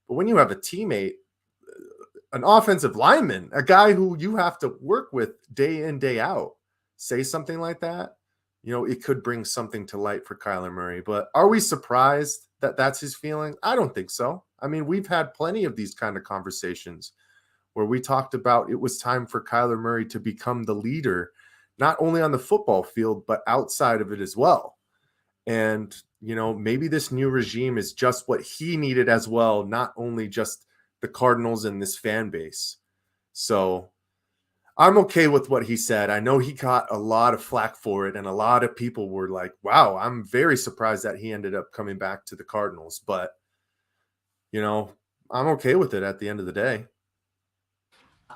But when you have a teammate, an offensive lineman, a guy who you have to work with day in, day out, say something like that, you know, it could bring something to light for Kyler Murray. But are we surprised that that's his feeling? I don't think so. I mean, we've had plenty of these kind of conversations where we talked about it was time for Kyler Murray to become the leader, not only on the football field, but outside of it as well. And, you know, maybe this new regime is just what he needed as well, not only just the Cardinals and this fan base. So I'm okay with what he said. I know he got a lot of flack for it, and a lot of people were like, wow, I'm very surprised that he ended up coming back to the Cardinals. But, you know, I'm okay with it at the end of the day.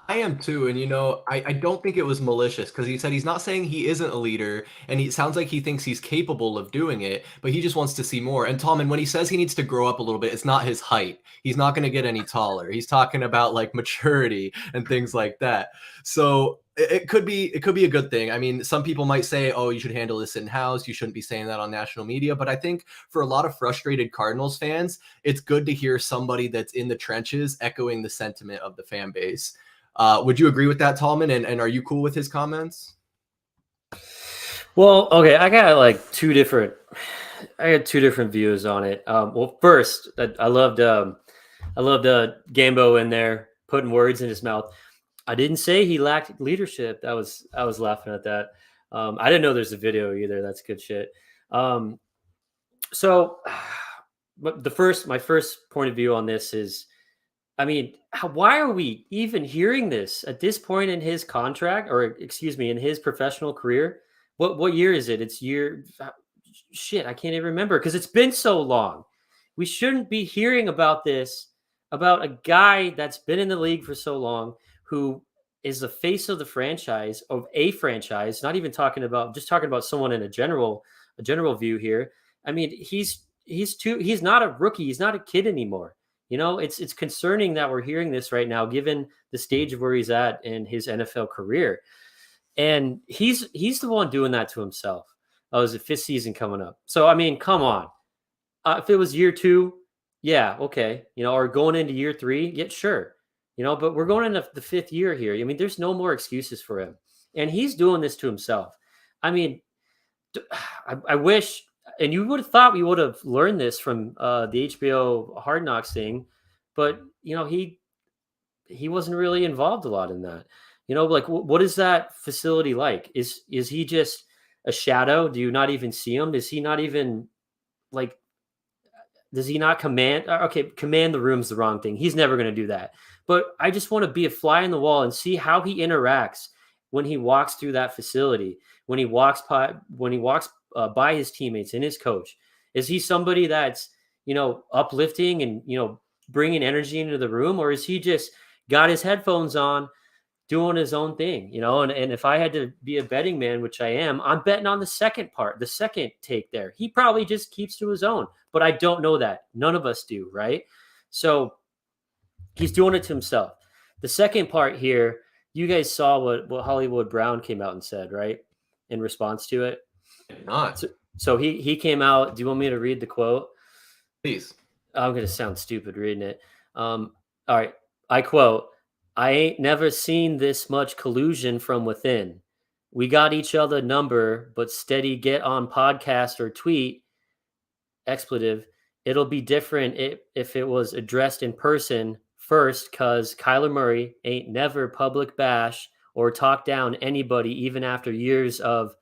I am too. And, you know, I don't think it was malicious, because he said he's not saying he isn't a leader, and it sounds like he thinks he's capable of doing it, but he just wants to see more. And Tallman, when he says he needs to grow up a little bit, it's not his height. He's not going to get any taller. He's talking about like maturity and things like that. So it could be a good thing. I mean, some people might say, oh, you should handle this in-house. You shouldn't be saying that on national media. But I think for a lot of frustrated Cardinals fans, it's good to hear somebody that's in the trenches echoing the sentiment of the fan base. Would you agree with that, Tallman? And are you cool with his comments? Well, okay, I got two different views on it. Well, first, I loved Gambo in there putting words in his mouth. I didn't say he lacked leadership. I was laughing at that. I didn't know there's a video either. That's good shit. So, but my first point of view on this is, I mean, why are we even hearing this at this point in his contract, or excuse me, in his professional career? What year is it? It's shit, I can't even remember, because it's been so long. We shouldn't be hearing about this, about a guy that's been in the league for so long, who is the face of the franchise, of a franchise, not even talking about someone in a general view here. I mean, he's not a rookie. He's not a kid anymore. It's concerning that we're hearing this right now, given the stage of where he's at in his NFL career. And he's the one doing that to himself. Oh, it's the 5th season coming up. So, I mean, come on. If it was year 2, yeah, okay. Or going into year 3, yeah, sure. But we're going into the 5th year here. I mean, there's no more excuses for him. And he's doing this to himself. I mean, I wish, and you would have thought we would have learned this from the HBO Hard Knocks thing, but he wasn't really involved a lot in that. Like what is that facility like? Is he just a shadow? Do you not even see him? Does he not even like? Does he not command? Okay, command the room's the wrong thing. He's never going to do that. But I just want to be a fly in the wall and see how he interacts when he walks through that facility. When he walks by his teammates and his coach. Is he somebody that's uplifting and bringing energy into the room, or is he just got his headphones on, doing his own thing? And if I had to be a betting man, which I am, I'm betting on the second take there. He probably just keeps to his own, but I don't know that. None of us do, right? So he's doing it to himself. The second part here, you guys saw what Hollywood Brown came out and said, right? In response to it. Not. So he came out. Do you want me to read the quote? Please. I'm going to sound stupid reading it. All right. I quote, "I ain't never seen this much collusion from within. We got each other number, but steady get on podcast or tweet, expletive. It'll be different if it was addressed in person first, cause Kyler Murray ain't never public bash or talk down anybody, even after years of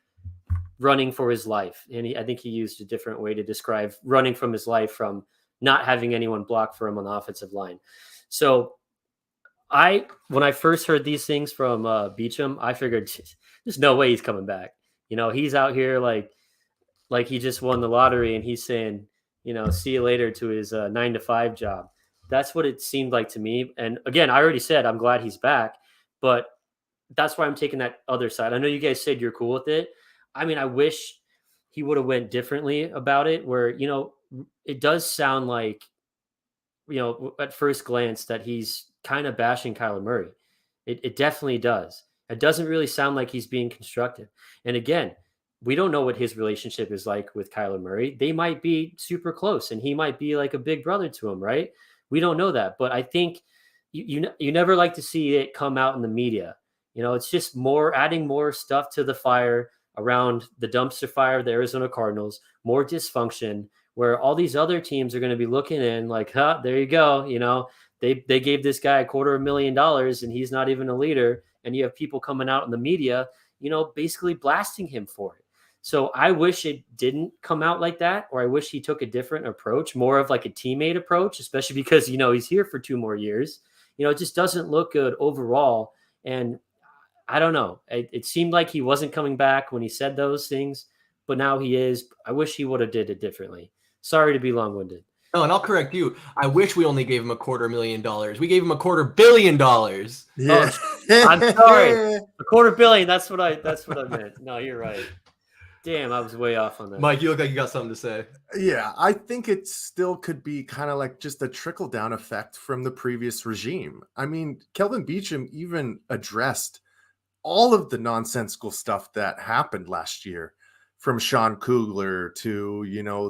running for his life." And I think he used a different way to describe running from his life, from not having anyone block for him on the offensive line. So when I first heard these things from Beachum, I figured there's no way he's coming back. He's out here like he just won the lottery, and he's saying, see you later to his 9-to-5 job. That's what it seemed like to me. And again, I already said I'm glad he's back, but that's why I'm taking that other side. I know you guys said you're cool with it. I mean, I wish he would have went differently about it, where, it does sound like, at first glance, that he's kind of bashing Kyler Murray. It definitely does. It doesn't really sound like he's being constructive. And again, we don't know what his relationship is like with Kyler Murray. They might be super close, and he might be like a big brother to him, right? We don't know that. But I think you never like to see it come out in the media. It's just adding more stuff to the fire around the dumpster fire of the Arizona Cardinals, more dysfunction, where all these other teams are going to be looking in like, there you go. They gave this guy $250,000 and he's not even a leader. And you have people coming out in the media, basically blasting him for it. So I wish it didn't come out like that, or I wish he took a different approach, more of like a teammate approach, especially because, he's here for 2 more years. It just doesn't look good overall. And I don't know. It seemed like he wasn't coming back when he said those things, but now he is. I wish he would have did it differently. Sorry to be long-winded. No, and I'll correct you. I wish we only gave him $250,000. We gave him $250 million. Yeah. Oh, I'm sorry. $250 million. That's what I meant. No, you're right. Damn, I was way off on that. Mike, you look like you got something to say. Yeah, I think it still could be kind of like just a trickle-down effect from the previous regime. I mean, Kelvin Beachum even addressed all of the nonsensical stuff that happened last year, from Sean Kugler to,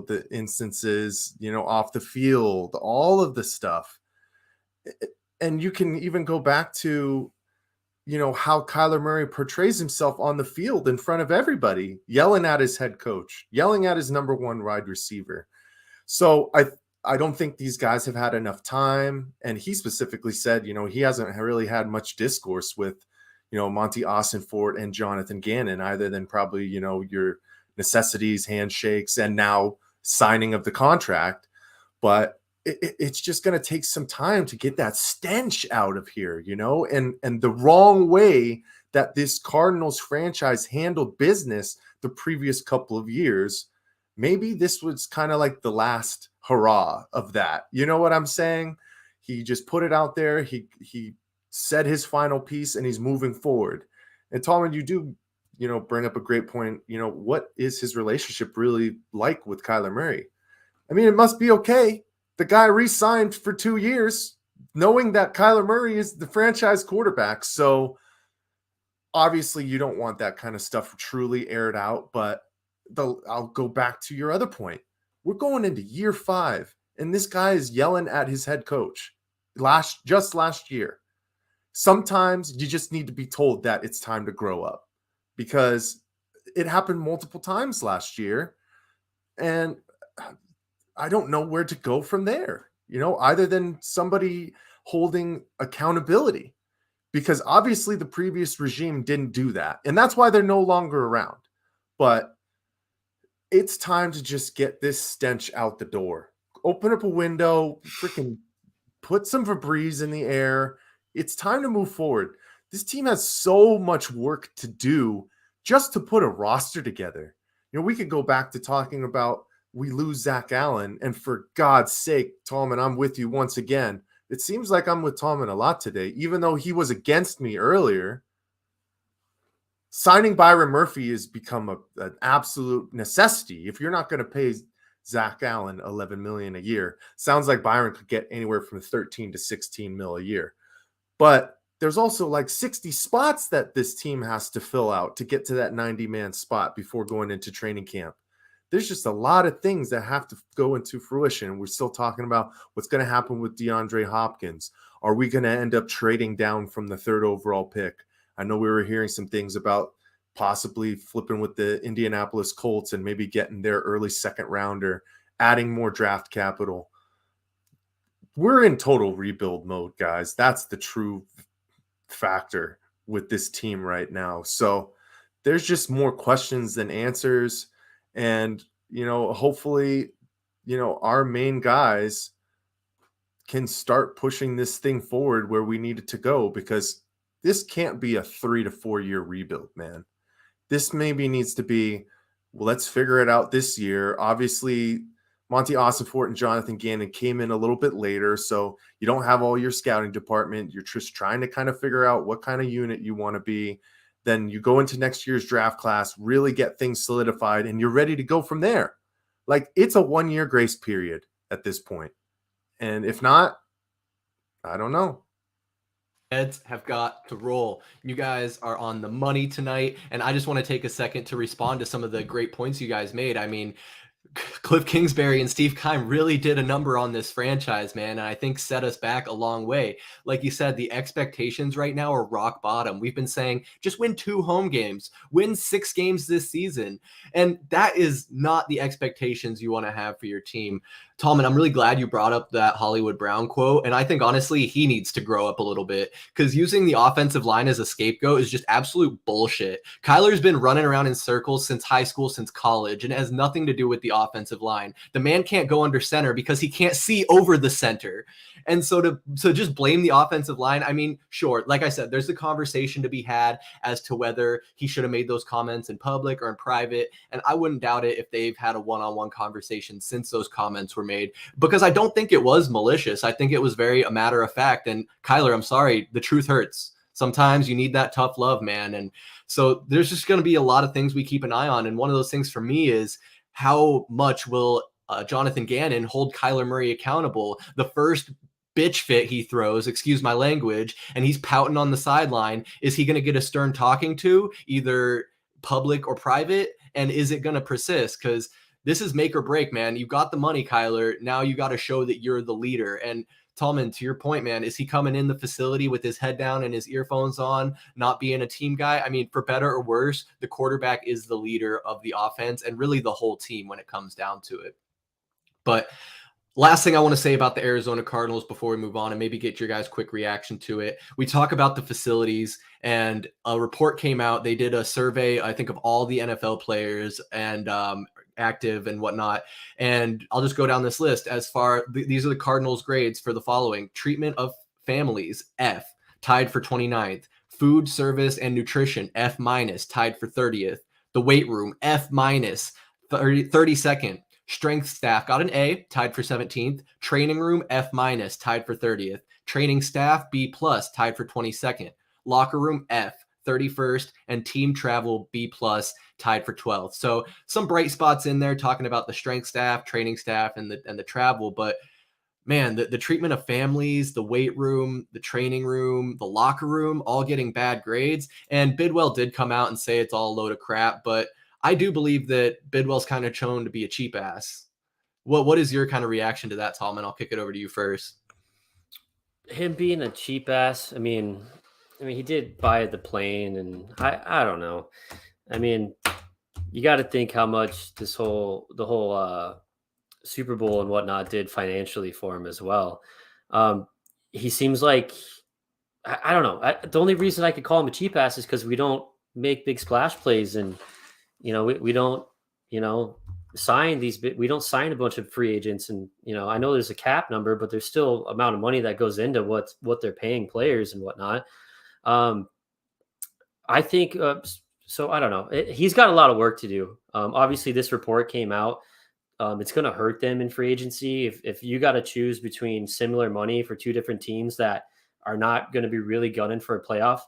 the instances, off the field, all of the stuff. And you can even go back to, how Kyler Murray portrays himself on the field in front of everybody, yelling at his head coach, yelling at his number 1 wide receiver. So I don't think these guys have had enough time. And he specifically said, he hasn't really had much discourse with, Monty Austinfort and Jonathan Gannon, either than probably, your necessities, handshakes, and now signing of the contract. But it's just going to take some time to get that stench out of here, and the wrong way that this Cardinals franchise handled business the previous couple of years. Maybe this was kind of like the last hurrah of that. You know what I'm saying? He just put it out there. He said his final piece, and he's moving forward. And Tallman, you do, bring up a great point. What is his relationship really like with Kyler Murray? I mean, it must be okay. the guy re-signed for 2 years, knowing that Kyler Murray is the franchise quarterback. So obviously you don't want that kind of stuff truly aired out, but I'll go back to your other point. We're going into year 5, and this guy is yelling at his head coach just last year. Sometimes you just need to be told that it's time to grow up, because it happened multiple times last year, and I don't know where to go from there, other than somebody holding accountability, because obviously the previous regime didn't do that, and that's why they're no longer around. But it's time to just get this stench out the door. Open up a window, freaking put some Febreze in the air. It's time to move forward. This team has so much work to do just to put a roster together. We could go back to talking about we lose Zach Allen, and for God's sake, Tallman, I'm with you once again. It seems like I'm with Tallman a lot today, even though he was against me earlier. Signing Byron Murphy has become an absolute necessity. If you're not going to pay Zach Allen $11 million a year, sounds like Byron could get anywhere from 13 to 16 mil a year. But there's also like 60 spots that this team has to fill out to get to that 90-man spot before going into training camp. There's just a lot of things that have to go into fruition. We're still talking about what's going to happen with DeAndre Hopkins. Are we going to end up trading down from the 3rd overall pick? I know we were hearing some things about possibly flipping with the Indianapolis Colts and maybe getting their early 2nd rounder, adding more draft capital. We're in total rebuild mode, guys. That's the true factor with this team right now. So there's just more questions than answers. And, hopefully, our main guys can start pushing this thing forward where we need it to go, because this can't be a 3 to 4 year rebuild, man. This maybe needs to be, let's figure it out this year. Obviously, Monty Ossenfort and Jonathan Gannon came in a little bit later, so you don't have all your scouting department. You're just trying to kind of figure out what kind of unit you want to be. Then you go into next year's draft class, really get things solidified, and you're ready to go from there. Like, it's a 1 year grace period at this point. And if not, I don't know. Heads have got to roll. You guys are on the money tonight, and I just want to take a second to respond to some of the great points you guys made. I mean, Cliff Kingsbury and Steve Keim really did a number on this franchise, man, and I think set us back a long way. Like you said, the expectations right now are rock bottom. We've been saying just win 2 home games, win 6 games this season, and that is not the expectations you want to have for your team. Tallman, I'm really glad you brought up that Hollywood Brown quote, and I think honestly he needs to grow up a little bit, because using the offensive line as a scapegoat is just absolute bullshit. Kyler's been running around in circles since high school, since college, and it has nothing to do with the offensive line. The man can't go under center because he can't see over the center. And so to just blame the offensive line, I mean, sure, like I said, there's a conversation to be had as to whether he should have made those comments in public or in private. And I wouldn't doubt it if they've had a one-on-one conversation since those comments were made, because I don't think it was malicious. I think it was very a matter of fact. And Kyler, I'm sorry, the truth hurts. Sometimes you need that tough love, man. And so there's just going to be a lot of things we keep an eye on. And one of those things for me is how much will Jonathan Gannon hold Kyler Murray accountable? The first bitch fit he throws, excuse my language, and he's pouting on the sideline, is he going to get a stern talking to, either public or private? And is it going to persist? Because this is make or break, man. You got the money, Kyler. Now you got to show that you're the leader. And Tallman, to your point, man, is he coming in the facility with his head down and his earphones on, not being a team guy? I mean, for better or worse, the quarterback is the leader of the offense and really the whole team when it comes down to it. But last thing I want to say about the Arizona Cardinals before we move on and maybe get your guys' quick reaction to it. We talk about the facilities, and a report came out. They did a survey, I think, of all the NFL players and active and whatnot. And I'll just go down this list as far. These are the Cardinals grades for the following: treatment of families, F, tied for 29th. Food, service, and nutrition, F minus, tied for 30th. The weight room, F minus, 32nd. Strength staff got an A, tied for 17th. Training room, F minus, tied for 30th. Training staff, B plus, tied for 22nd. Locker room, F, 31st. And team travel, B plus, tied for 12th. So some bright spots in there talking about the strength staff, training staff, and the travel. But man, the treatment of families, the weight room, the training room, the locker room, all getting bad grades. And Bidwell did come out and say it's all a load of crap, but I do believe that Bidwell's kind of shown to be a cheap ass. What is your kind of reaction to that, Tallman? I'll kick it over to you first. Him being a cheap ass. He did buy the plane, and I don't know. I mean, you got to think how much the whole Super Bowl and whatnot did financially for him as well. He seems like I don't know. The only reason I could call him a cheap ass is because we don't make big splash plays, and we don't sign these. We don't sign a bunch of free agents, and I know there's a cap number, but there's still amount of money that goes into what they're paying players and whatnot. I think so. I don't know. He's got a lot of work to do. Obviously, this report came out. It's going to hurt them in free agency if you got to choose between similar money for two different teams that are not going to be really gunning for a playoff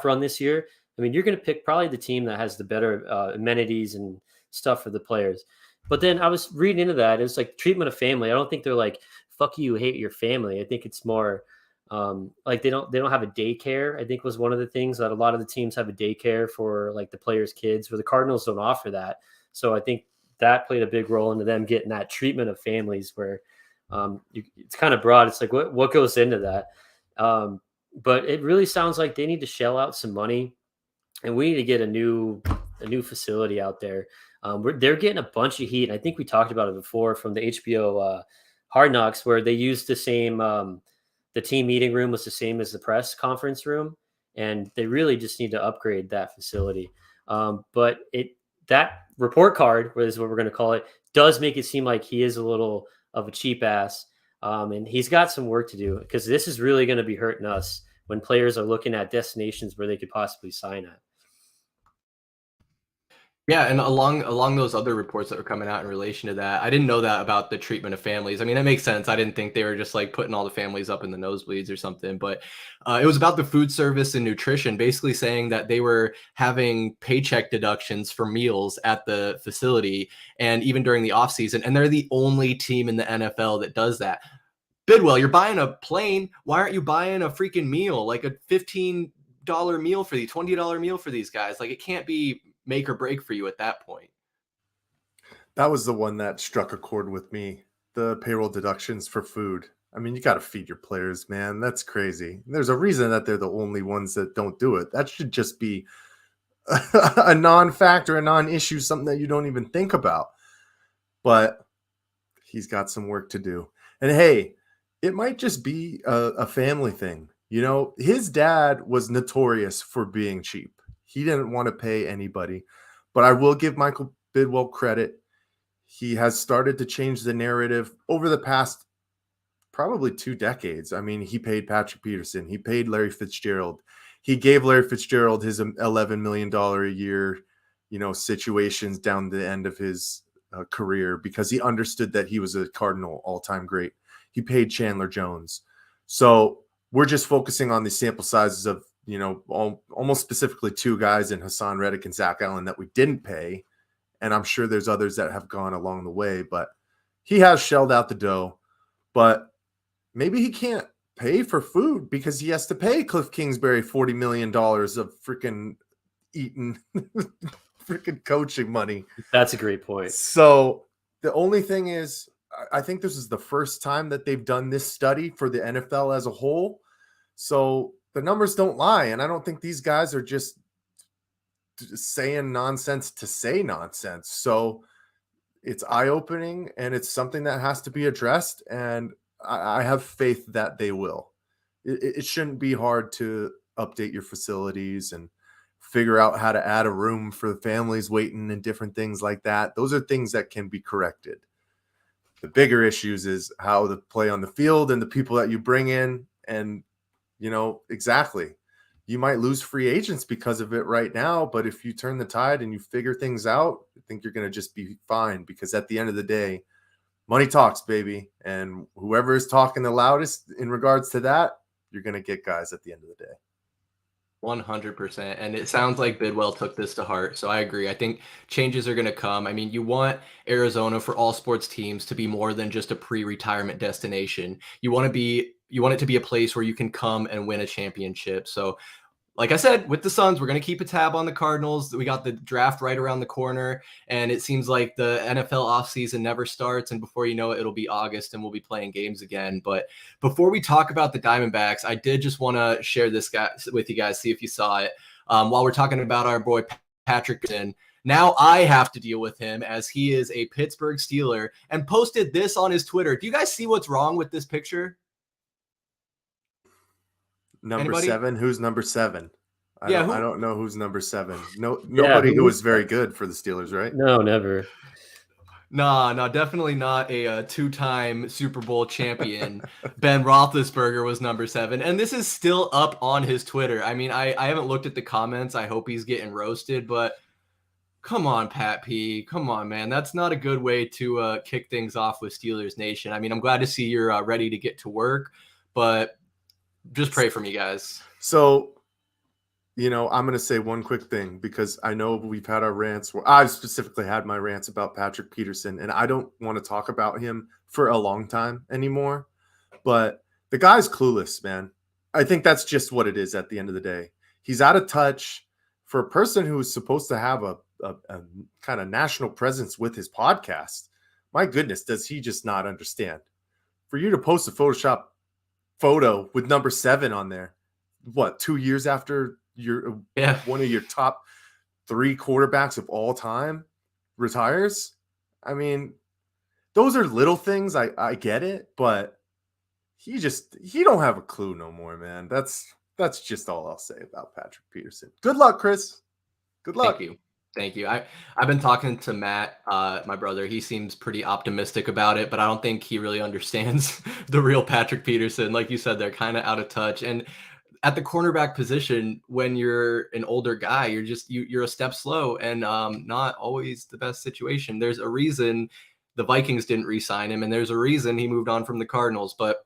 run this year. I mean, you're going to pick probably the team that has the better amenities and stuff for the players. But then I was reading into that. It was like treatment of family. I don't think they're like, fuck you, hate your family. I think it's more like they don't have a daycare. I think was one of the things that a lot of the teams have a daycare for like the players' kids, where the Cardinals don't offer that. So I think that played a big role into them getting that treatment of families where it's kind of broad. It's like what goes into that. But it really sounds like they need to shell out some money, and we need to get a new facility out there. They're getting a bunch of heat. And I think we talked about it before from the HBO Hard Knocks, where they used the same, the team meeting room was the same as the press conference room. And they really just need to upgrade that facility. But that report card, which is what we're going to call it, does make it seem like he is a little of a cheap ass. And he's got some work to do, because this is really going to be hurting us when players are looking at destinations where they could possibly sign at. Yeah, and along those other reports that were coming out in relation to that, I didn't know that about the treatment of families. I mean, that makes sense. I didn't think they were just like putting all the families up in the nosebleeds or something, but it was about the food service and nutrition, basically saying that they were having paycheck deductions for meals at the facility and even during the off season, and they're the only team in the NFL that does that. Bidwell, you're buying a plane. Why aren't you buying a freaking meal, like a $15 meal for the $20 meal for these guys? Like, it can't be make or break for you at that point. That was the one that struck a chord with me. The payroll deductions for food. I mean, you got to feed your players, man. That's crazy. There's a reason that they're the only ones that don't do it. That should just be a non-factor, a non-issue, something that you don't even think about. But he's got some work to do. And hey, it might just be a family thing. His dad was notorious for being cheap. He didn't want to pay anybody. But I will give Michael Bidwell credit. He has started to change the narrative over the past probably 2 decades. I mean, he paid Patrick Peterson. He paid Larry Fitzgerald. He gave Larry Fitzgerald his $11 million a year, situations down the end of his career, because he understood that he was a Cardinal all-time great. He paid Chandler Jones. So we're just focusing on the sample sizes of, almost specifically 2 guys in Hassan Reddick and Zach Allen that we didn't pay. And I'm sure there's others that have gone along the way, but he has shelled out the dough. But maybe he can't pay for food because he has to pay Cliff Kingsbury $40 million of freaking eating freaking coaching money. That's a great point. So the only thing is, I think this is the first time that they've done this study for the NFL as a whole. So the numbers don't lie. And I don't think these guys are just saying nonsense to say nonsense. So it's eye-opening, and it's something that has to be addressed. And I have faith that they will. It shouldn't be hard to update your facilities and figure out how to add a room for the families waiting and different things like that. Those are things that can be corrected. The bigger issues is how to play on the field and the people that you bring in. And, exactly. You might lose free agents because of it right now, but if you turn the tide and you figure things out, I think you're going to just be fine, because at the end of the day, money talks, baby. And whoever is talking the loudest in regards to that, you're going to get guys at the end of the day. 100%. And it sounds like Bidwell took this to heart. So I agree. I think changes are going to come. I mean, you want Arizona for all sports teams to be more than just a pre-retirement destination. You want it to be a place where you can come and win a championship. So like I said, with the Suns, we're going to keep a tab on the Cardinals. We got the draft right around the corner, and it seems like the NFL offseason never starts. And before you know it, it'll be August, and we'll be playing games again. But before we talk about the Diamondbacks, I did just want to share this guy with you guys, see if you saw it. While we're talking about our boy Patrick Peterson, now I have to deal with him as he is a Pittsburgh Steeler and posted this on his Twitter. Do you guys see what's wrong with this picture? Number Anybody? 7. Who's number 7? I don't know who's number 7. Nobody who was very good for the Steelers, right? No, never. No, definitely not a two-time Super Bowl champion. Ben Roethlisberger was number 7, and this is still up on his Twitter. I mean, I haven't looked at the comments. I hope he's getting roasted, but come on, Pat P. Come on, man. That's not a good way to kick things off with Steelers Nation. I mean, I'm glad to see you're ready to get to work, but just pray for me, guys. So, I'm going to say one quick thing because I know we've had our rants where I've specifically had my rants about Patrick Peterson, and I don't want to talk about him for a long time anymore. But the guy's clueless, man. I think that's just what it is at the end of the day. He's out of touch. For a person who is supposed to have a kind of national presence with his podcast, my goodness, does he just not understand? For you to post a Photoshop photo with number 7 on there, 2 years after one of your top 3 quarterbacks of all time retires? I mean, those are little things. I get it, but he don't have a clue no more, man. That's just all I'll say about Patrick Peterson. Good luck, Chris. Good luck. Thank you. I've been talking to Matt, my brother. He seems pretty optimistic about it, but I don't think he really understands the real Patrick Peterson. Like you said, they're kind of out of touch. And at the cornerback position, when you're an older guy, you're a step slow and not always the best situation. There's a reason the Vikings didn't re-sign him, and there's a reason he moved on from the Cardinals, but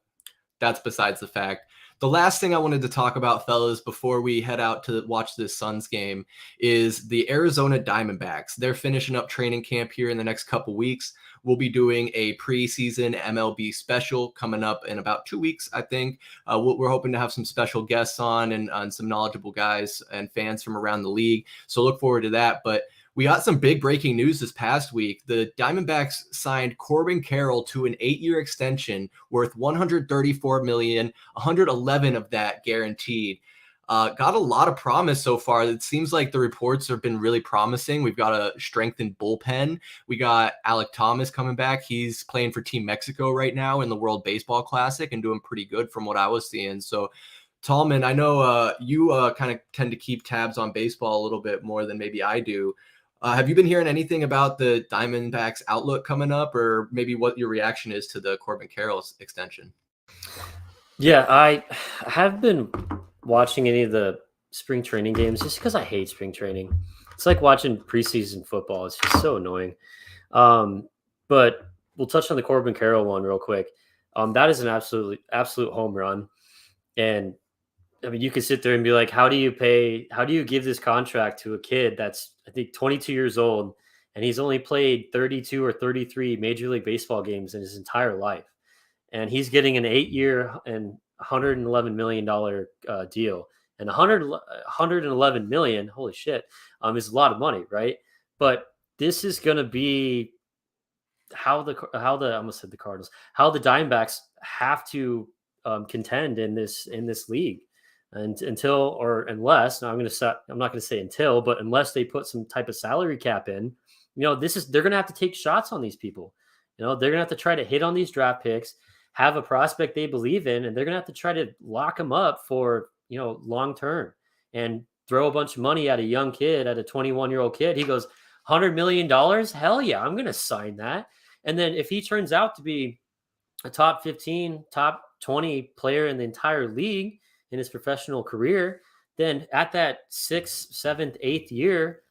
that's besides the fact. The last thing I wanted to talk about, fellas, before we head out to watch this Suns game is the Arizona Diamondbacks. They're finishing up training camp here in the next couple weeks. We'll be doing a preseason MLB special coming up in about 2 weeks, I think. We're hoping to have some special guests on and some knowledgeable guys and fans from around the league. So look forward to that. But we got some big breaking news this past week. The Diamondbacks signed Corbin Carrol to an 8-year extension worth $134 million, 111 of that guaranteed. Got a lot of promise so far. It seems like the reports have been really promising. We've got a strengthened bullpen. We got Alec Thomas coming back. He's playing for Team Mexico right now in the World Baseball Classic and doing pretty good from what I was seeing. So Tallman, I know you kind of tend to keep tabs on baseball a little bit more than maybe I do. Have you been hearing anything about the Diamondbacks outlook coming up, or maybe what your reaction is to the Corbin Carroll extension? Yeah, I have been watching any of the spring training games just because I hate spring training. It's like watching preseason football. It's just so annoying. But we'll touch on the Corbin Carroll one real quick. That is an absolute home run. And I mean, you could sit there and be like, how do you give this contract to a kid that's, I think, 22 years old, and he's only played 32 or 33 Major League Baseball games in his entire life. And he's getting an 8-year and $111 million deal. And $111 million, holy shit, is a lot of money, right? But this is going to be how the I almost said the Cardinals, how the Diamondbacks have to contend in this league. And unless, now I'm not going to say until, but unless they put some type of salary cap in, they're going to have to take shots on these people. They're going to have to try to hit on these draft picks, have a prospect they believe in, and they're going to have to try to lock them up for, long term and throw a bunch of money at a young kid, at a 21-year-old kid. He goes, $100 million? Hell yeah, I'm going to sign that. And then if he turns out to be a top 15, top 20 player in the entire league in his professional career, then at that 6th, 7th, 8th year,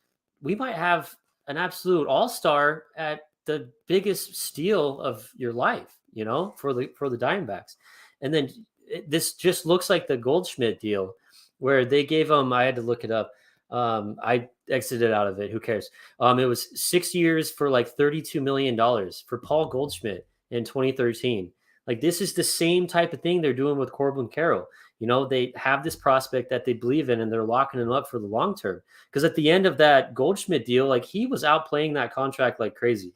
we might have an absolute all-star at the biggest steal of your life, for the Diamondbacks. And then this just looks like the Goldschmidt deal. where they gave him. I had to look it up. I exited out of it. Who cares? It was 6 years for like $32 million for Paul Goldschmidt in 2013. Like this is the same type of thing they're doing with Corbin Carroll. You know, they have this prospect that they believe in and they're locking him up for the long term. Because at the end of that Goldschmidt deal, like he was outplaying that contract like crazy.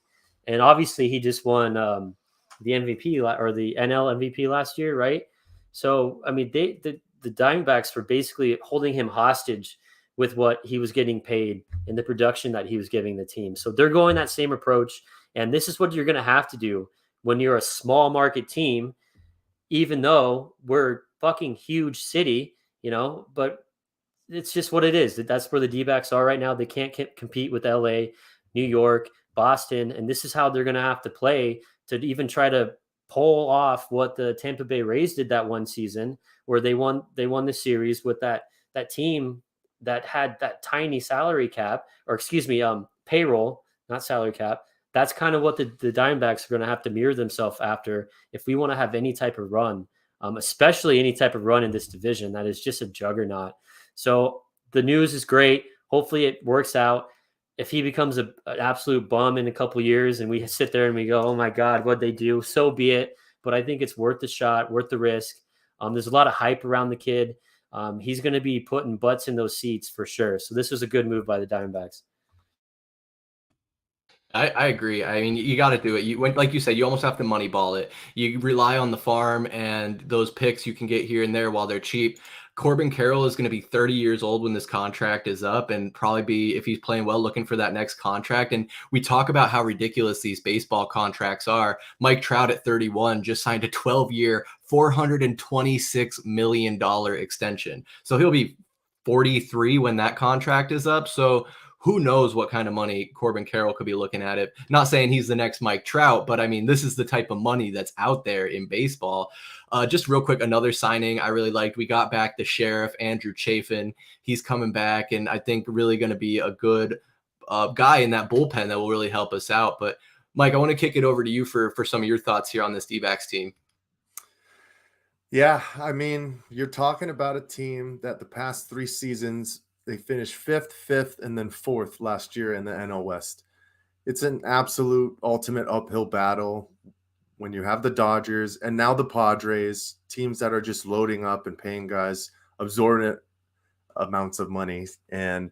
And obviously he just won the MVP or the NL MVP last year, right? So, I mean, the Diamondbacks were basically holding him hostage with what he was getting paid and the production that he was giving the team. So they're going that same approach. And this is what you're going to have to do when you're a small market team, even though we're fucking huge city, you know, but it's just what it is. That's where the D-backs are right now. They can't compete with LA, New York, Boston. And this is how they're going to have to play to even try to pull off what the Tampa Bay Rays did that one season where they won the series with that team that had that tiny salary cap, or excuse me, payroll, not salary cap. That's kind of what the Diamondbacks are going to have to mirror themselves after if we want to have any type of run, especially any type of run in this division that is just a juggernaut. So the news is great. Hopefully it works out. If he becomes an absolute bum in a couple of years and we sit there and we go, oh my God, what'd they do? So be it. But I think it's worth the shot, worth the risk. There's a lot of hype around the kid. He's going to be putting butts in those seats for sure. So this was a good move by the Diamondbacks. I agree. I mean, you got to do it. Like you said, you almost have to moneyball it. You rely on the farm and those picks you can get here and there while they're cheap. Corbin Carroll is going to be 30 years old when this contract is up and probably be, if he's playing well, looking for that next contract. And we talk about how ridiculous these baseball contracts are. Mike Trout at 31 just signed a 12-year, $426 million extension. So he'll be 43 when that contract is up. So who knows what kind of money Corbin Carroll could be looking at it. Not saying he's the next Mike Trout, but I mean, this is the type of money that's out there in baseball. Just real quick, another signing I really liked. We got back the sheriff, Andrew Chafin. He's coming back, and I think really going to be a good guy in that bullpen that will really help us out. But Mike, I want to kick it over to you for some of your thoughts here on this D-backs team. Yeah, I mean, you're talking about a team that the past 3 seasons, they finished 5th, and then 4th last year in the NL West. It's an absolute ultimate uphill battle when you have the Dodgers and now the Padres, teams that are just loading up and paying guys absorbent amounts of money. And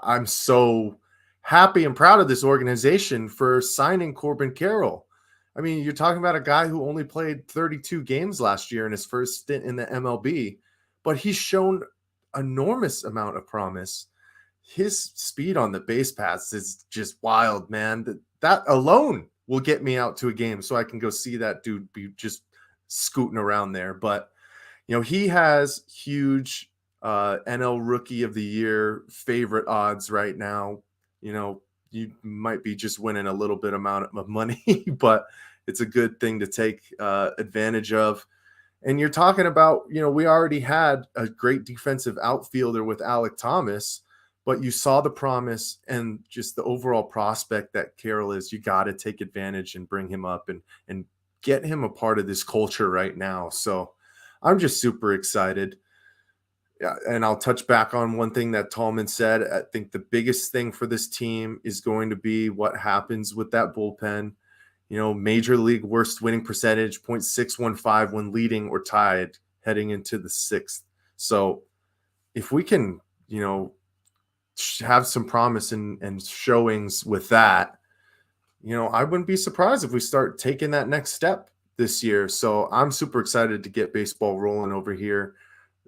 I'm so happy and proud of this organization for signing Corbin Carroll. I mean, you're talking about a guy who only played 32 games last year in his first stint in the MLB, but he's shown enormous amount of promise. His speed on the base paths is just wild, man. That alone will get me out to a game so I can go see that dude be just scooting around there. But, you know, he has huge NL Rookie of the Year favorite odds right now. You know, you might be just winning a little bit amount of money, but it's a good thing to take advantage of. And you're talking about, you know, we already had a great defensive outfielder with Alek Thomas, but you saw the promise and just the overall prospect that Carroll is. You got to take advantage and bring him up and get him a part of this culture right now. So I'm just super excited. Yeah, and I'll touch back on one thing that Tallman said. I think the biggest thing for this team is going to be what happens with that bullpen. You know, major league worst winning percentage, 0.615 when leading or tied heading into the 6th. So if we can, you know, have some promise and showings with that, you know, I wouldn't be surprised if we start taking that next step this year. So I'm super excited to get baseball rolling over here.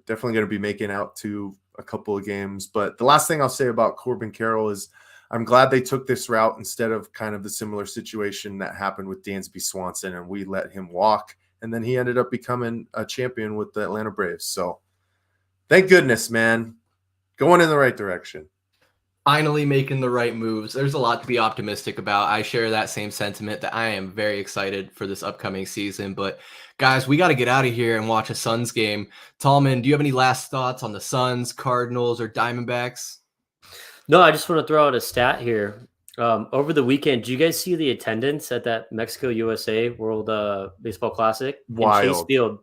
Definitely going to be making out to a couple of games. But the last thing I'll say about Corbin Carroll is I'm glad they took this route instead of kind of the similar situation that happened with Dansby Swanson, and we let him walk. And then he ended up becoming a champion with the Atlanta Braves. So thank goodness, man. Going in the right direction. Finally making the right moves. There's a lot to be optimistic about. I share that same sentiment that I am very excited for this upcoming season. But guys, we got to get out of here and watch a Suns game. Tallman, do you have any last thoughts on the Suns, Cardinals, or Diamondbacks? No, I just want to throw out a stat here. Over the weekend, do you guys see the attendance at that Mexico USA World Baseball Classic? Wild. In Chase Field?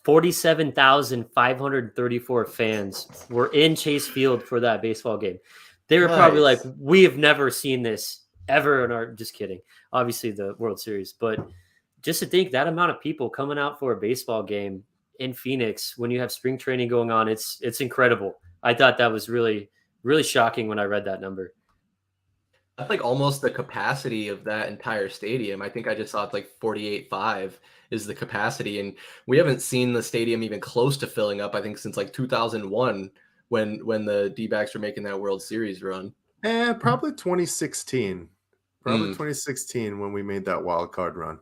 47,534 fans were in Chase Field for that baseball game. They were probably like, we have never seen this ever in our, just kidding, obviously the World Series, but just to think that amount of people coming out for a baseball game in Phoenix when you have spring training going on, it's incredible. I thought that was really, really shocking when I read that number. That's like almost the capacity of that entire stadium. I think I just saw it's like 48.5 is the capacity. And we haven't seen the stadium even close to filling up, I think, since like 2001 when the D-backs were making that World Series run. Probably 2016. Probably 2016 when we made that wild card run.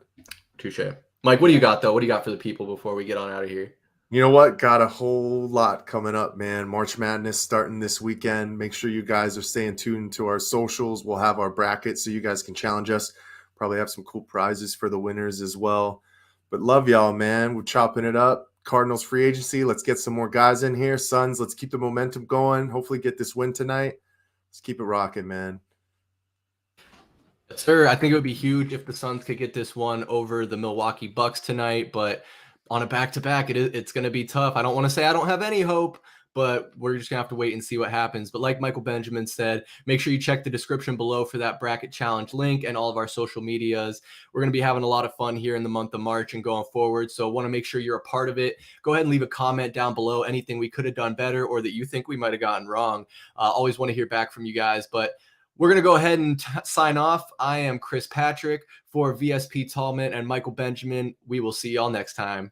Touche. Mike, what do you got, though? What do you got for the people before we get on out of here? You know what? Got a whole lot coming up, man. March Madness starting this weekend. Make sure you guys are staying tuned to our socials. We'll have our bracket so you guys can challenge us. Probably have some cool prizes for the winners as well. But love y'all, man. We're chopping it up. Cardinals free agency. Let's get some more guys in here. Suns, let's keep the momentum going. Hopefully get this win tonight. Let's keep it rocking, man. Yes, sir. I think it would be huge if the Suns could get this one over the Milwaukee Bucks tonight, but on a back-to-back, it's going to be tough. I don't want to say I don't have any hope, but we're just going to have to wait and see what happens. But like Michael Benjamin said, make sure you check the description below for that bracket challenge link and all of our social medias. We're going to be having a lot of fun here in the month of March and going forward. So want to make sure you're a part of it. Go ahead and leave a comment down below, anything we could have done better or that you think we might have gotten wrong. Always want to hear back from you guys, but we're going to go ahead and sign off. I am Chris Patrick for VSP Tallman and Michael Benjamin. We will see y'all next time.